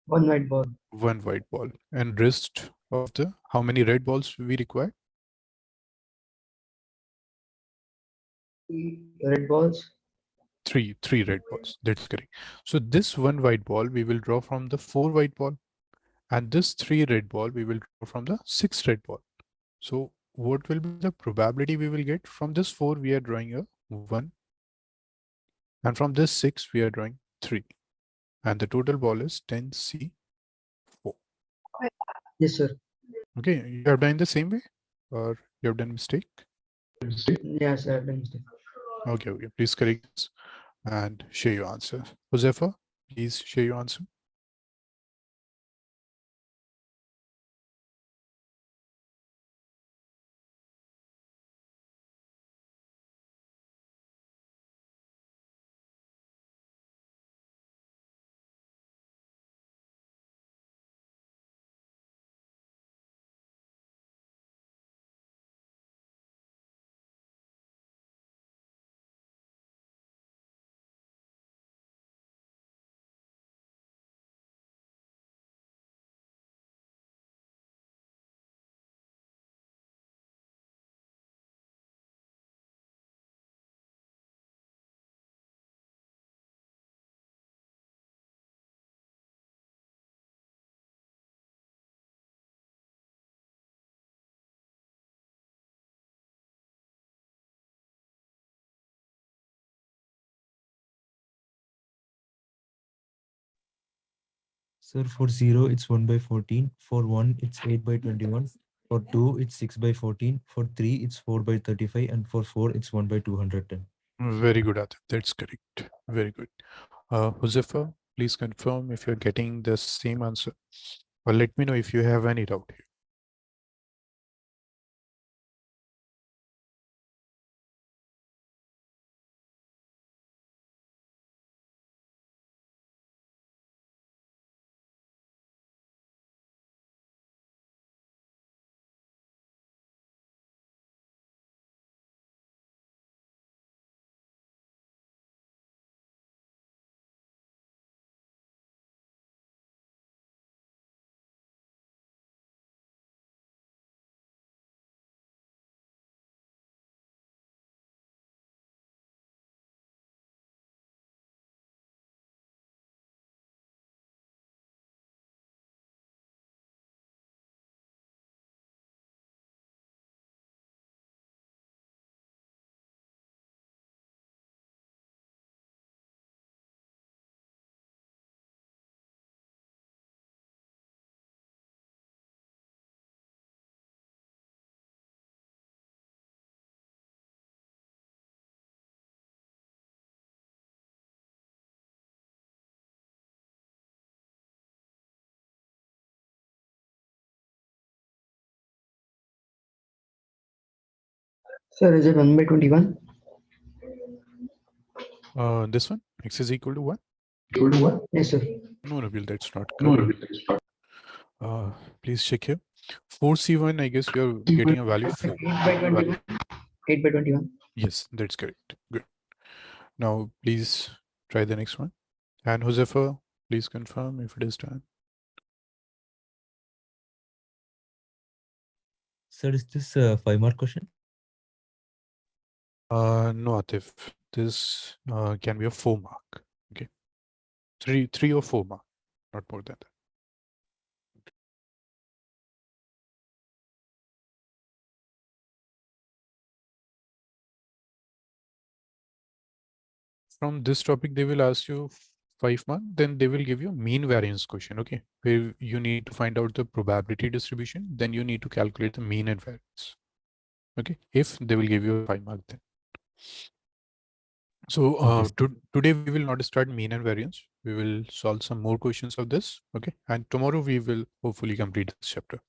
[SPEAKER 2] 1 white ball.
[SPEAKER 1] 1 white ball. And rest of the, how many red balls we require?
[SPEAKER 2] 3 red balls.
[SPEAKER 1] Three red balls. That's correct. So this 1 white ball, we will draw from the 4 white ball. And this 3 red ball, we will draw from the 6 red ball. So what will be the probability we will get? From this 4, we are drawing a 1. And from this 6, we are drawing 3. And the total ball is 10C4.
[SPEAKER 2] Yes, sir.
[SPEAKER 1] Okay, you have done the same way? Or you have done mistake?
[SPEAKER 2] Yes, sir. Mistake.
[SPEAKER 1] Okay, please correct this and share your answer. Josefa, please share your answer.
[SPEAKER 3] Sir, for 0, it's 1 by 14. For 1, it's 8 by 21. For 2, it's 6 by 14. For 3, it's 4 by 35. And for 4, it's 1 by 210.
[SPEAKER 1] Very good, Adit. That's correct. Very good. Josefa, please confirm if you're getting the same answer. Or let me know if you have any doubt here.
[SPEAKER 2] Sir, is it 1 by 21?
[SPEAKER 1] This one, X is equal to 1?
[SPEAKER 2] Yes, sir.
[SPEAKER 1] No, Nabil, that's not correct. Please check here. 4C1, I guess we are getting a value 4.
[SPEAKER 2] 8 by 21. 8 by 21.
[SPEAKER 1] Yes, that's correct. Good. Now, please try the next one. And Josefa, please confirm if it is done.
[SPEAKER 3] Sir, is this a 5-mark question?
[SPEAKER 1] No, Atif. This can be a 4-mark. Okay. Three or 4 mark, not more than that. From this topic, they will ask you 5 mark, then they will give you mean variance question, okay? Where you need to find out the probability distribution, then you need to calculate the mean and variance. Okay, if they will give you a 5 mark then. So today we will not start mean and variance. We will solve some more questions of this, okay? And tomorrow we will hopefully complete this chapter.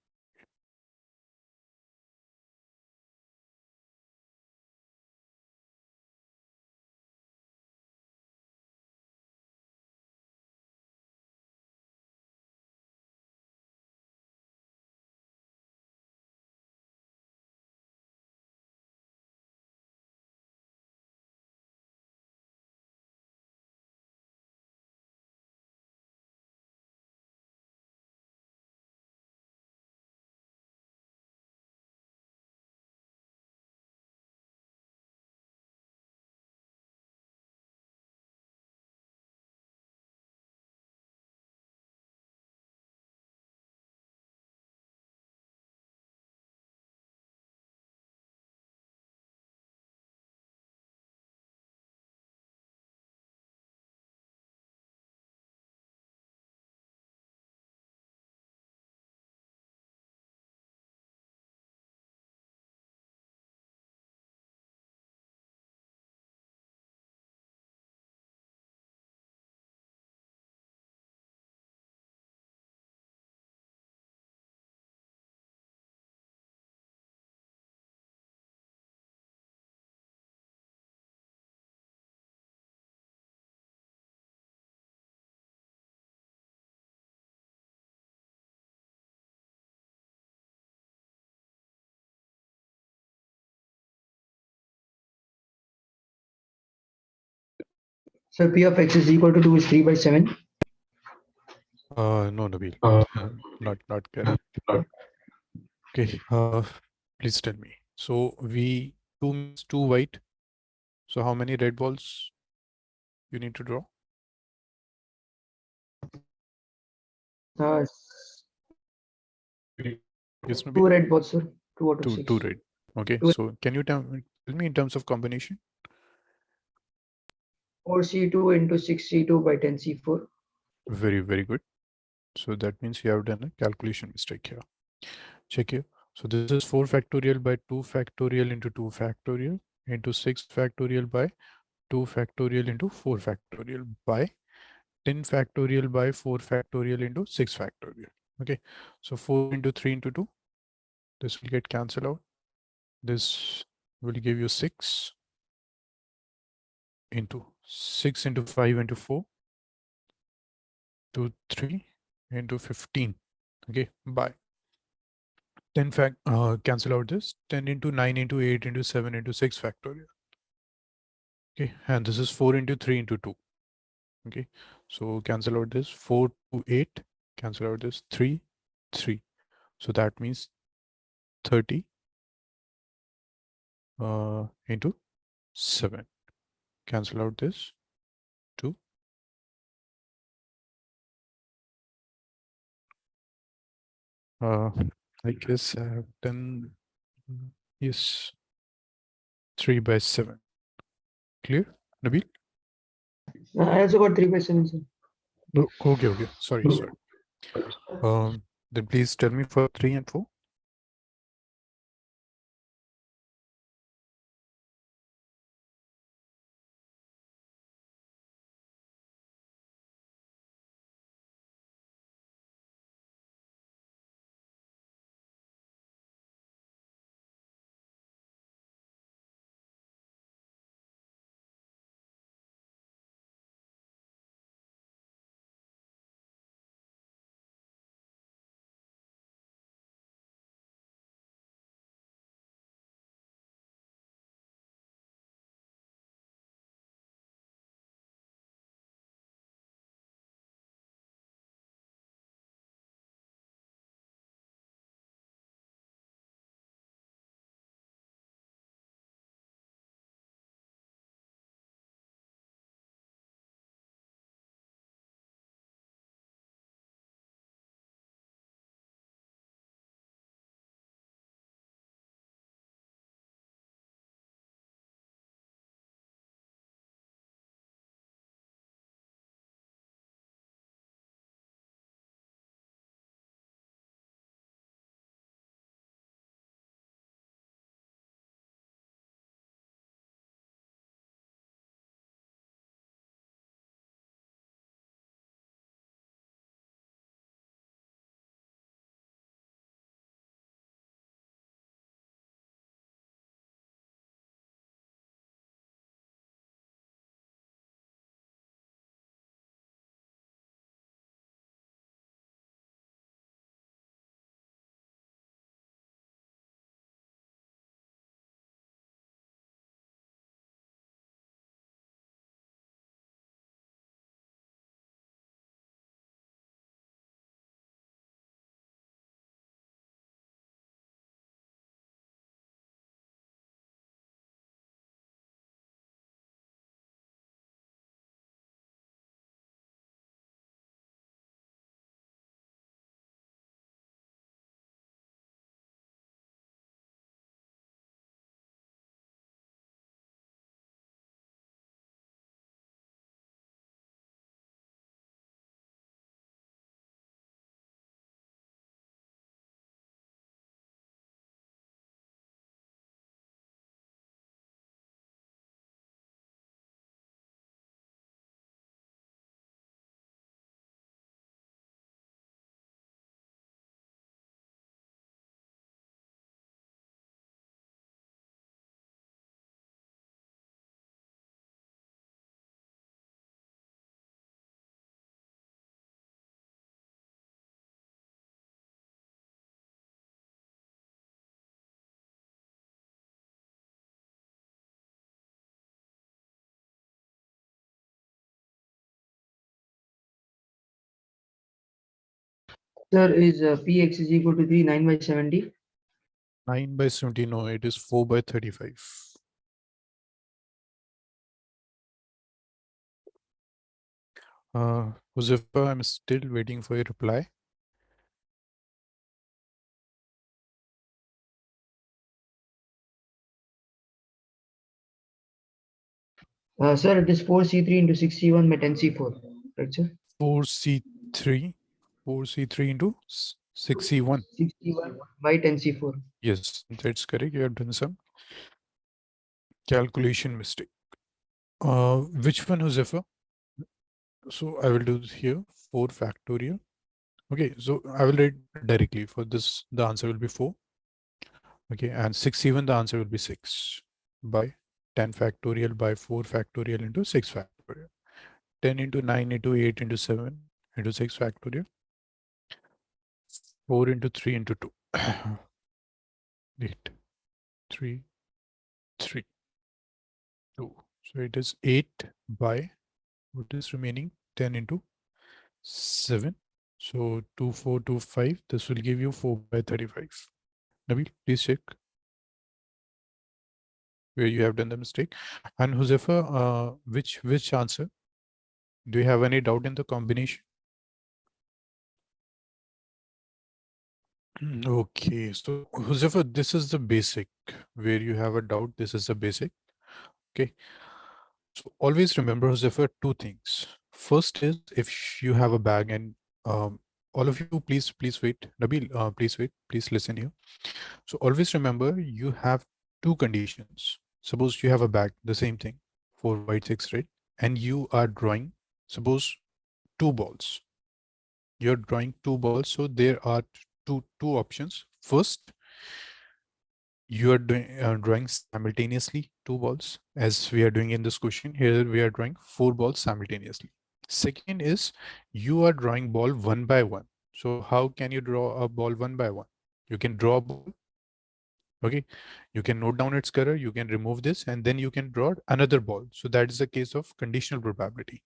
[SPEAKER 2] So P of x is equal to 2 is 3 by 7.
[SPEAKER 1] No, Nabil, not correct. Okay, please tell me. So we 2 means 2 white. So how many red balls you need to draw?
[SPEAKER 2] Uh,
[SPEAKER 1] Yes,
[SPEAKER 2] 2
[SPEAKER 1] Nabil?
[SPEAKER 2] red balls, sir. 2 out of
[SPEAKER 1] Two
[SPEAKER 2] 6.
[SPEAKER 1] red. Okay,
[SPEAKER 2] Two.
[SPEAKER 1] so can you tell me in terms of combination?
[SPEAKER 2] 4C2 into 6C2 by 10C4.
[SPEAKER 1] Very good. So that means you have done a calculation mistake here. Check here. So this is 4 factorial by 2 factorial into 2 factorial into 6 factorial by 2 factorial into 4 factorial by 10 factorial by 4 factorial into 6 factorial. Okay, so 4 into 3 into 2, this will get cancelled out. This will give you 6 into 6 into 5 into 4 to 3 into 15. Okay, by 10 cancel out this 10 into 9 into 8 into 7 into 6 factorial. Okay, and this is 4 into 3 into 2. Okay, so cancel out this 4 to 8, cancel out this 3, 3. So that means 30 into 7. Cancel out this 2. I guess I have done, yes, 3 by 7. Clear, Nabil?
[SPEAKER 2] I also got 3 by 7, sir.
[SPEAKER 1] Okay. Sorry. Then please tell me for 3 and 4.
[SPEAKER 2] Sir, is Px is equal to 3, 9 by 70?
[SPEAKER 1] 9 by 70, no, it is 4 by 35. Josefa, I'm still waiting for your reply.
[SPEAKER 2] Sir, it is 4C3 into 6C1 by 10C4. Right, sir?
[SPEAKER 1] 4C3, 4C3 into 6C1.
[SPEAKER 2] 6C1 by 10C4.
[SPEAKER 1] Yes, that's correct. You have done some calculation mistake. Which one, Josefa? So I will do here 4 factorial. Okay, so I will write directly for this. The answer will be 4. Okay, and 6 even the answer will be 6 by 10 factorial by 4 factorial into 6 factorial. 10 into 9 into 8 into 7 into 6 factorial. 4 into 3 into 2. 8, 3, 3, 2. So it is 8 by what is remaining 10 into 7. So 2, 4, 2, 5. This will give you 4 by 35. Nabil, please check where you have done the mistake. And Josefa, which answer? Do you have any doubt in the combination? Okay, so Josefa, this is the basic. Where you have a doubt, this is the basic. Okay. So always remember, Josefa, two things. First is if you have a bag and all of you, please wait. Nabil, please wait. Please listen here. So always remember, you have two conditions. Suppose you have a bag, the same thing, 4 white, 6 red, and you are drawing, suppose, two balls. You're drawing two balls, so there are two options. First, you are drawing simultaneously two balls, as we are doing in this question. Here we are drawing 4 balls simultaneously. Second is you are drawing ball one by one. So how can you draw a ball one by one? You can draw a ball. Okay, you can note down its color, you can remove this, and then you can draw another ball. So that is the case of conditional probability.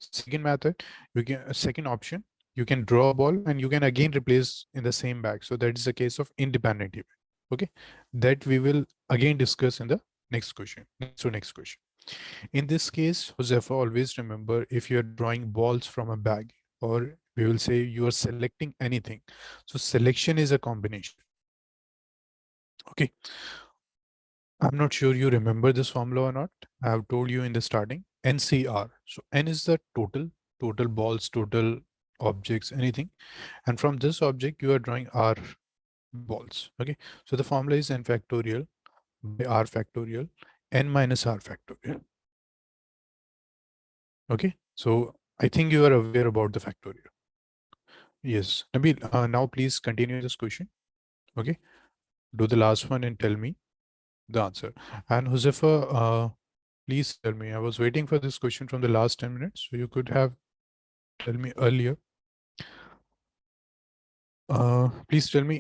[SPEAKER 1] Second method, you can second option, you can draw a ball and you can again replace in the same bag. So that is the case of independent event. Okay, that we will again discuss in the next question. Next question. In this case, Josefa, always remember, if you're drawing balls from a bag, or we will say you are selecting anything. So selection is a combination. Okay. I'm not sure you remember this formula or not. I have told you in the starting, NCR. So N is the total balls, total objects, anything. And from this object, you are drawing R balls. Okay. So the formula is N factorial by R factorial, N minus R factorial. Okay. So I think you are aware about the factorial. Yes. Nabil, now please continue this question. Okay. Do the last one and tell me the answer. And Josefa, please tell me. I was waiting for this question from the last 10 minutes, so you could have tell me earlier. Please tell me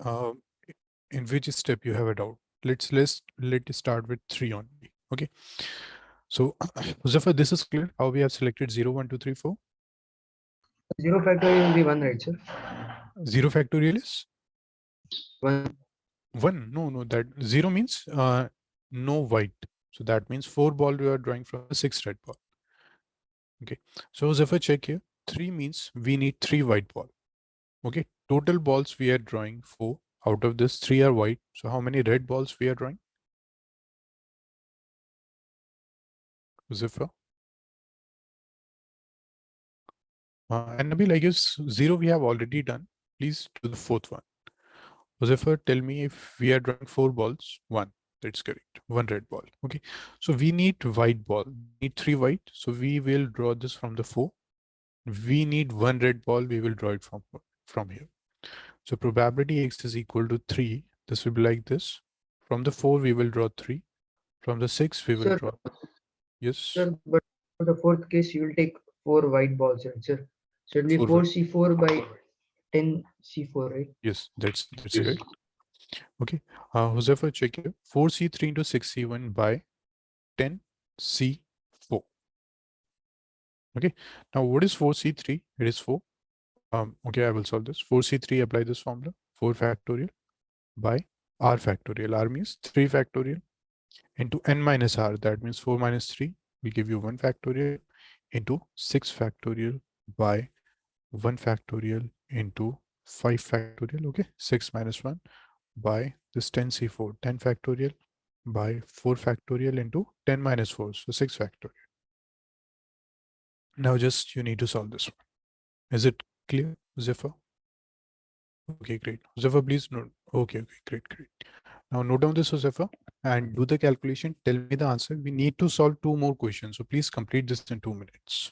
[SPEAKER 1] uh, in which step you have a doubt. Let's start with 3 only. Okay. So, Josefa, this is clear how we have selected 0, 1, 2, 3, 4.
[SPEAKER 2] 0 factorial will be 1, right, sir?
[SPEAKER 1] 0 factorial is
[SPEAKER 2] 1.
[SPEAKER 1] 1. No, that 0 means no white. So that means 4 ball we are drawing from a 6 red ball. Okay. So Josefa, check here. 3 means we need 3 white ball. Okay. Total balls we are drawing 4. Out of this, 3 are white. So how many red balls we are drawing? Josefa. And Nabil, I guess 0 we have already done. Please do the fourth one. Josefa, tell me if we are drawing 4 balls. 1. That's correct. 1 red ball. Okay. So we need white ball. We need 3 white. So we will draw this from the 4. We need 1 red ball. We will draw it from here. So probability X is equal to 3. This will be like this. From the 4, we will draw 3. From the 6, we will
[SPEAKER 2] Sir,
[SPEAKER 1] draw. Yes.
[SPEAKER 2] sir, but for the fourth case, you will take 4 white balls, right, sir? So it will be
[SPEAKER 1] 4
[SPEAKER 2] 4C4 by 10C4, right?
[SPEAKER 1] Yes, that's correct. Okay. Josefa, check here. 4C3 into 6C1 by 10C4. Okay. Now what is 4C3? It is 4. Okay, I will solve this. 4C3, apply this formula. 4 factorial by r factorial. R means 3 factorial into n minus r. That means 4 minus 3 will give you 1 factorial into 6 factorial by 1 factorial into 5 factorial. Okay, 6 minus 1 by this 10C4, 10 factorial by 4 factorial into 10 minus 4, so 6 factorial. Now just you need to solve this one. Is it clear, Zephyr? Okay, great. Zephyr, please note. Okay, great, great. Now note down this, Zephyr, and do the calculation. Tell me the answer. We need to solve 2 more questions, so please complete this in 2 minutes.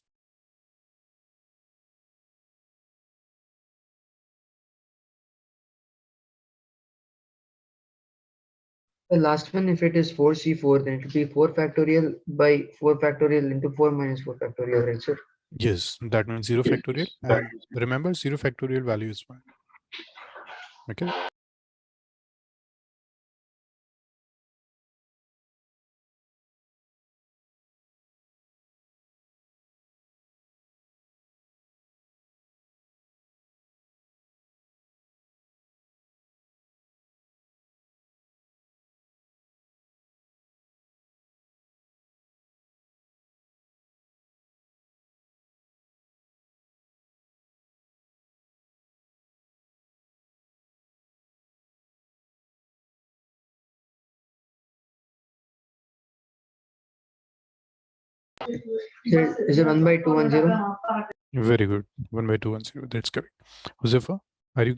[SPEAKER 2] The last one, if it is 4C4, then it will be 4 factorial by 4 factorial into 4 minus 4 factorial, right, sir?
[SPEAKER 1] Yes, that means 0 factorial. And remember, 0 factorial value is 1. Okay.
[SPEAKER 2] Is it 1 by 210?
[SPEAKER 1] Very good. 1 by 2, 1, 0. That's correct. Zephyr, are you,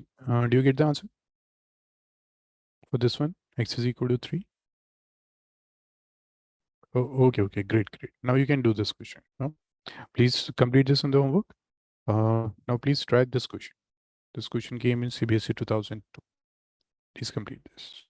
[SPEAKER 1] do you get the answer for this one? X is equal to 3. Oh, okay, okay, great, great. Now you can do this question. No? Please complete this on the homework. Now please try this question. This question came in CBSE 2002. Please complete this.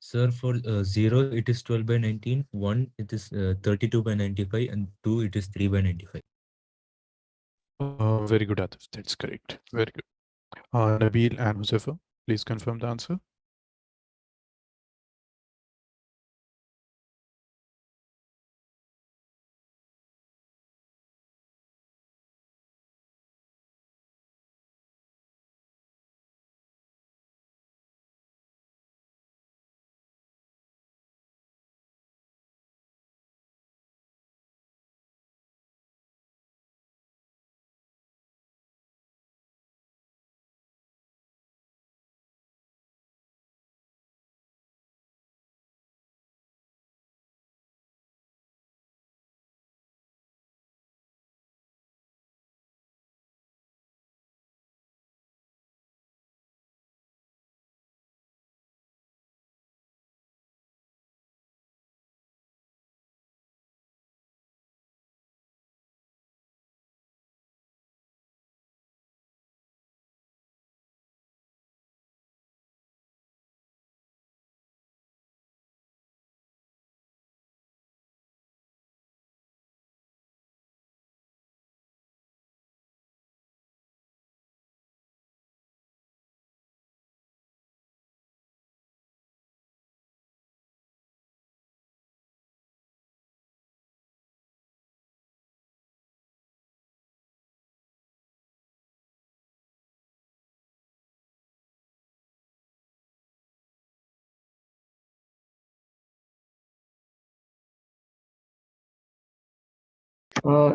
[SPEAKER 3] Sir, for 0, it is 12 by 19. 1, it is 32 by 95. And 2, it is 3 by 95.
[SPEAKER 1] Very good, Atif. That's correct. Very good. Nabil and Josefa, please confirm the answer.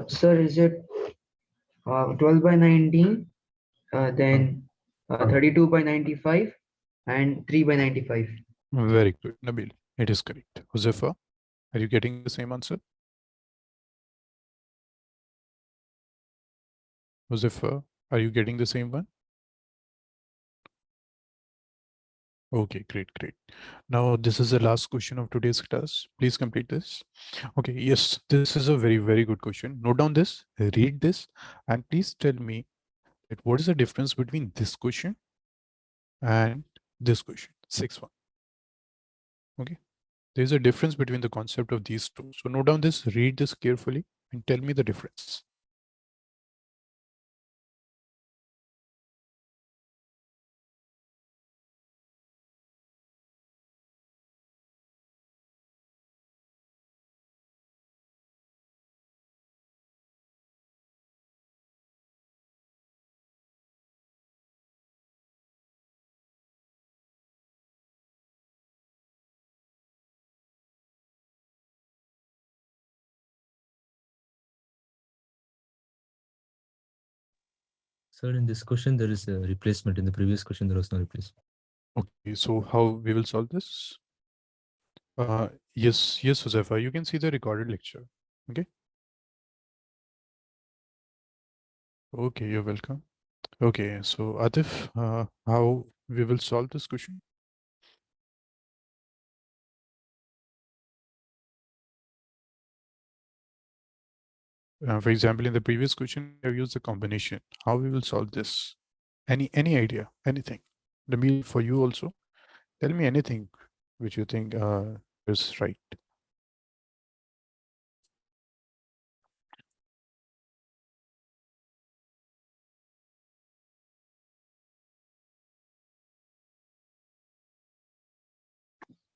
[SPEAKER 2] Sir, is it 12 by 19, then 32 by 95, and 3 by 95?
[SPEAKER 1] Very good, Nabil. It is correct. Josefa, are you getting the same answer? Josefa, are you getting the same one? Okay, great, great. Now, this is the last question of today's class. Please complete this. Okay, yes, this is a very, very good question. Note down this, read this, and please tell me that what is the difference between this question and this question, 6-1. Okay, there's a difference between the concept of these two. So note down this, read this carefully, and tell me the difference.
[SPEAKER 3] Sir, in this question, there is a replacement. In the previous question, there was no replacement.
[SPEAKER 1] Okay, so how we will solve this? Yes, Josefa, you can see the recorded lecture. Okay. Okay, you're welcome. Okay, so Atif, how we will solve this question? For example, in the previous question, I've used the combination. How we will solve this? Any idea? Anything? Namil, for you also, tell me anything which you think is right.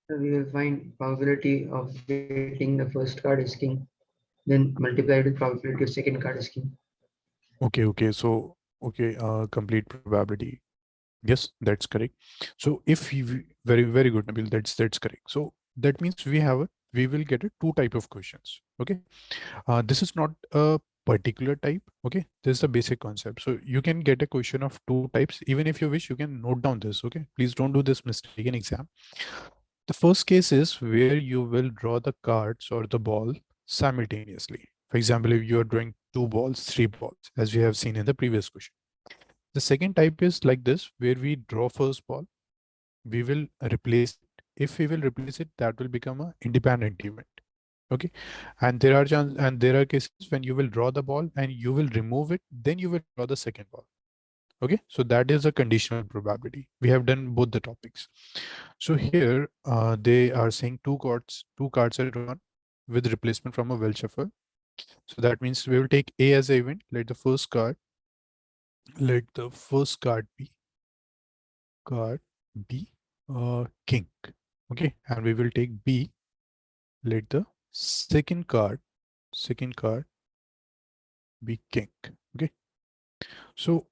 [SPEAKER 2] So we will find probability of getting the first card is king, then multiply it with probability of second card is king.
[SPEAKER 1] Okay, so complete probability. Yes, that's correct. So if you very good, Nabil, that's correct. So that means we will get a two type of questions. Okay. This is not a particular type. Okay, this is the basic concept. So you can get a question of two types. Even if you wish, you can note down this. Okay, please don't do this mistake in exam. The first case is where you will draw the cards or the ball simultaneously. For example, if you are drawing two balls, three balls, as we have seen in the previous question. The second type is like this, where we draw first ball, we will replace it. If we will replace it, that will become an independent event. Okay, and there are cases when you will draw the ball and you will remove it, then you will draw the second ball. Okay, so that is a conditional probability. We have done both the topics. So here they are saying two cards are drawn with replacement from a well shuffle. So that means we will take A as a event. Let the first card be king. Okay, and we will take B. Let the second card be king. Okay, so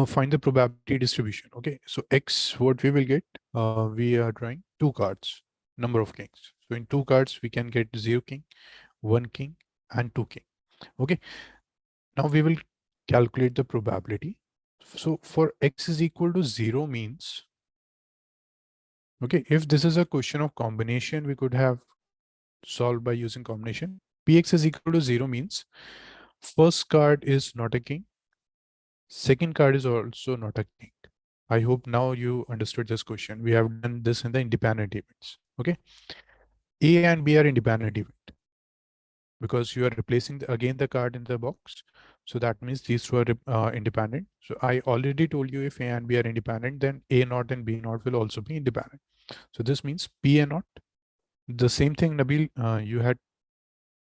[SPEAKER 1] find the probability distribution. Okay, so X, what we will get, we are drawing two cards, number of kings. So in two cards, we can get 0 king, 1 king, and 2 king. Okay, now we will calculate the probability. So for X is equal to 0 means, okay, if this is a question of combination, we could have solved by using combination. Px is equal to 0 means first card is not a king, second card is also not a king. I hope now you understood this question. We have done this in the independent events. Okay. A and B are independent event because you are replacing again the card in the box. So that means these two are independent. So I already told you if A and B are independent, then A naught and B naught will also be independent. So this means P A naught. The same thing, Nabil, you had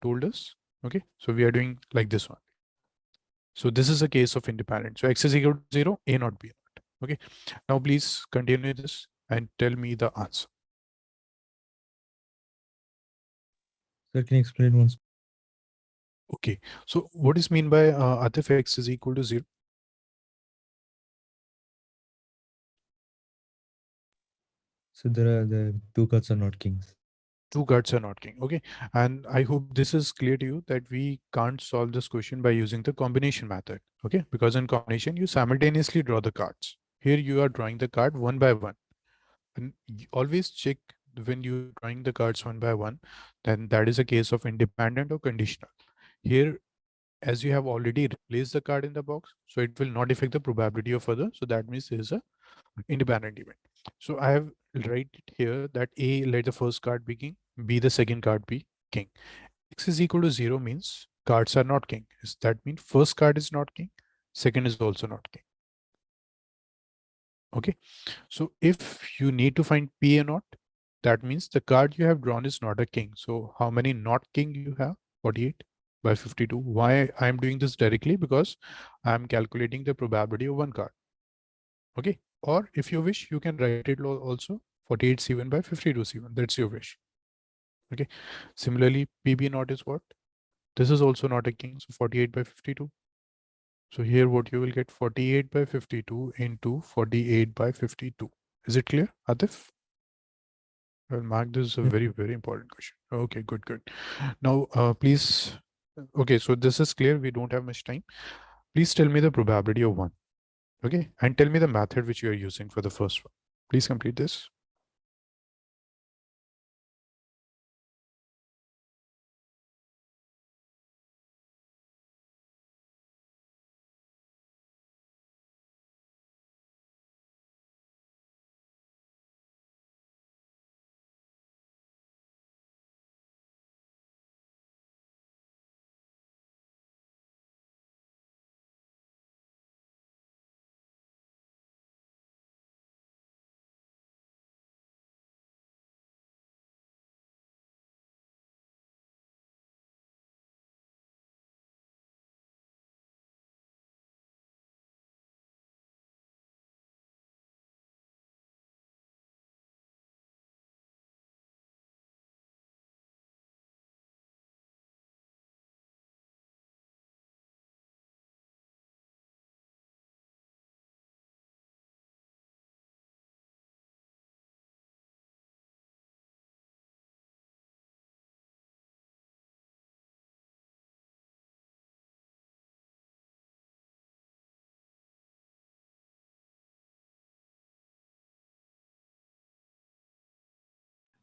[SPEAKER 1] told us. Okay. So we are doing like this one. So this is a case of independent. So X is equal to 0, A naught, B naught. Okay. Now please continue this and tell me the answer.
[SPEAKER 3] Sir, can you explain once?
[SPEAKER 1] Okay, so what is mean by Atif X is equal to 0?
[SPEAKER 3] So there are the two cards are not kings.
[SPEAKER 1] Two cards are not king. Okay, and I hope this is clear to you that we can't solve this question by using the combination method. Okay, because in combination you simultaneously draw the cards. Here you are drawing the card one by one, and always check when you are drawing the cards one by one, then that is a case of independent or conditional. Here, as you have already replaced the card in the box, so it will not affect the probability of other. So that means there is a independent event. So I have write it here that A, let the first card be king, B, the second card be king. X is equal to 0 means cards are not king. Does that mean first card is not king, second is also not king? Okay. So if you need to find P A naught, that means the card you have drawn is not a king. So how many not king you have? 48 by 52. Why I'm doing this directly? Because I'm calculating the probability of one card. Okay. Or if you wish, you can write it also 48 C1 by 52 C1. That's your wish. Okay. Similarly, PB naught is what? This is also not a king. So 48 by 52. So here what you will get 48 by 52 into 48 by 52. Is it clear, Atif? Well, Mark, this is a
[SPEAKER 3] Yeah.
[SPEAKER 1] very, very important question. Okay, good, good. Now, please. Okay, so this is clear. We don't have much time. Please tell me the probability of one. Okay, and tell me the method which you are using for the first one. Please complete this.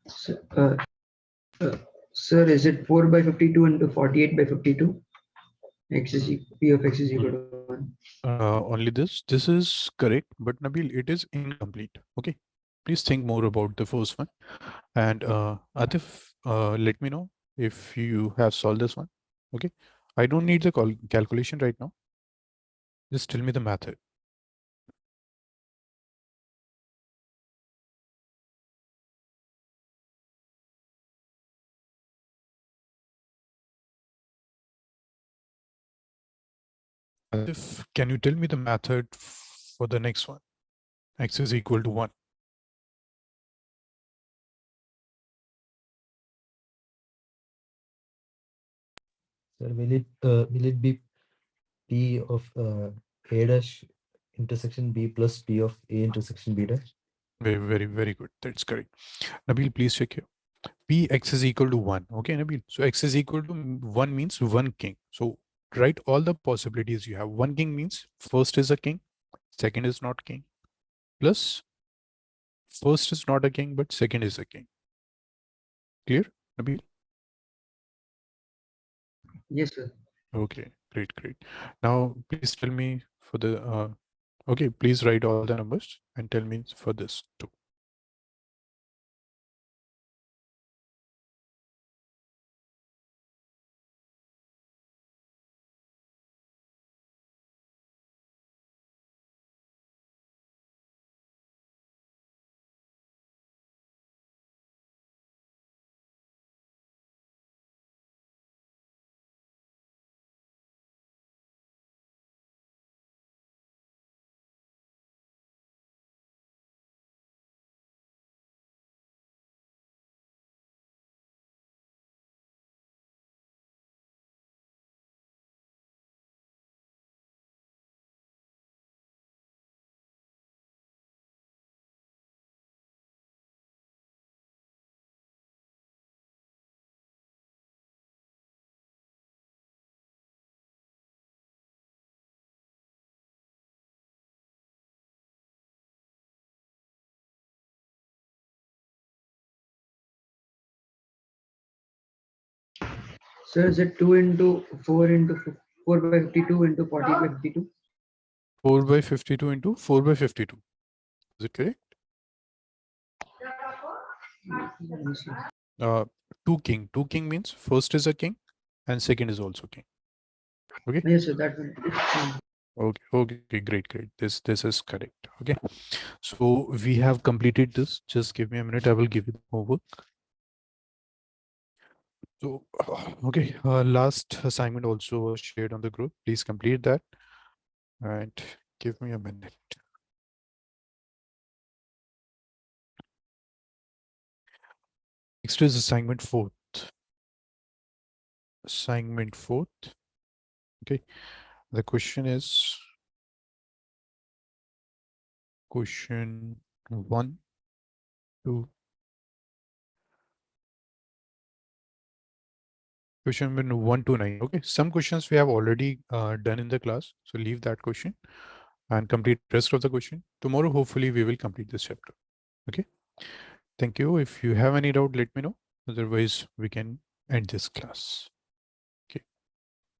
[SPEAKER 2] So, uh, sir, is it 4 by 52 into 48 by 52? X is P of X is equal to 1.
[SPEAKER 1] Only this. This is correct, but Nabil, it is incomplete. Okay. Please think more about the first one. And Atif, let me know if you have solved this one. Okay. I don't need the calculation right now. Just tell me the method. If can you tell me the method for the next one? X is equal to 1.
[SPEAKER 3] Sir, will it be P of A dash intersection B plus P of A intersection B dash?
[SPEAKER 1] Very good. That's correct. Nabil, please check here. P x is equal to 1. Okay, Nabil. So x is equal to 1 means one king. So write all the possibilities you have. One king means first is a king, second is not king. Plus first is not a king, but second is a king. Clear, Nabil?
[SPEAKER 2] Yes, sir.
[SPEAKER 1] Okay, great. Now please tell me for the okay, please write all the numbers and tell me for this too.
[SPEAKER 2] Sir, is it 2 into 4 into 4 by 52 into 40 by 52?
[SPEAKER 1] 4 by 52 into 4 by 52. Is it correct?
[SPEAKER 2] Let me see.
[SPEAKER 1] Uh, two king means first is a king and second is also king. Okay.
[SPEAKER 2] Yes, sir, that one.
[SPEAKER 1] Okay, great. This is correct. Okay. So we have completed this. Just give me a minute. I will give you the homework. So, okay, last assignment also was shared on the group. Please complete that and give me a minute. Next is assignment 4th. Assignment 4th. Okay. The question is question 1, 2. Question number 1 to 9. Okay. Some questions we have already done in the class. So leave that question and complete rest of the question. Tomorrow, hopefully, we will complete this chapter. Okay. Thank you. If you have any doubt, let me know. Otherwise, we can end this class.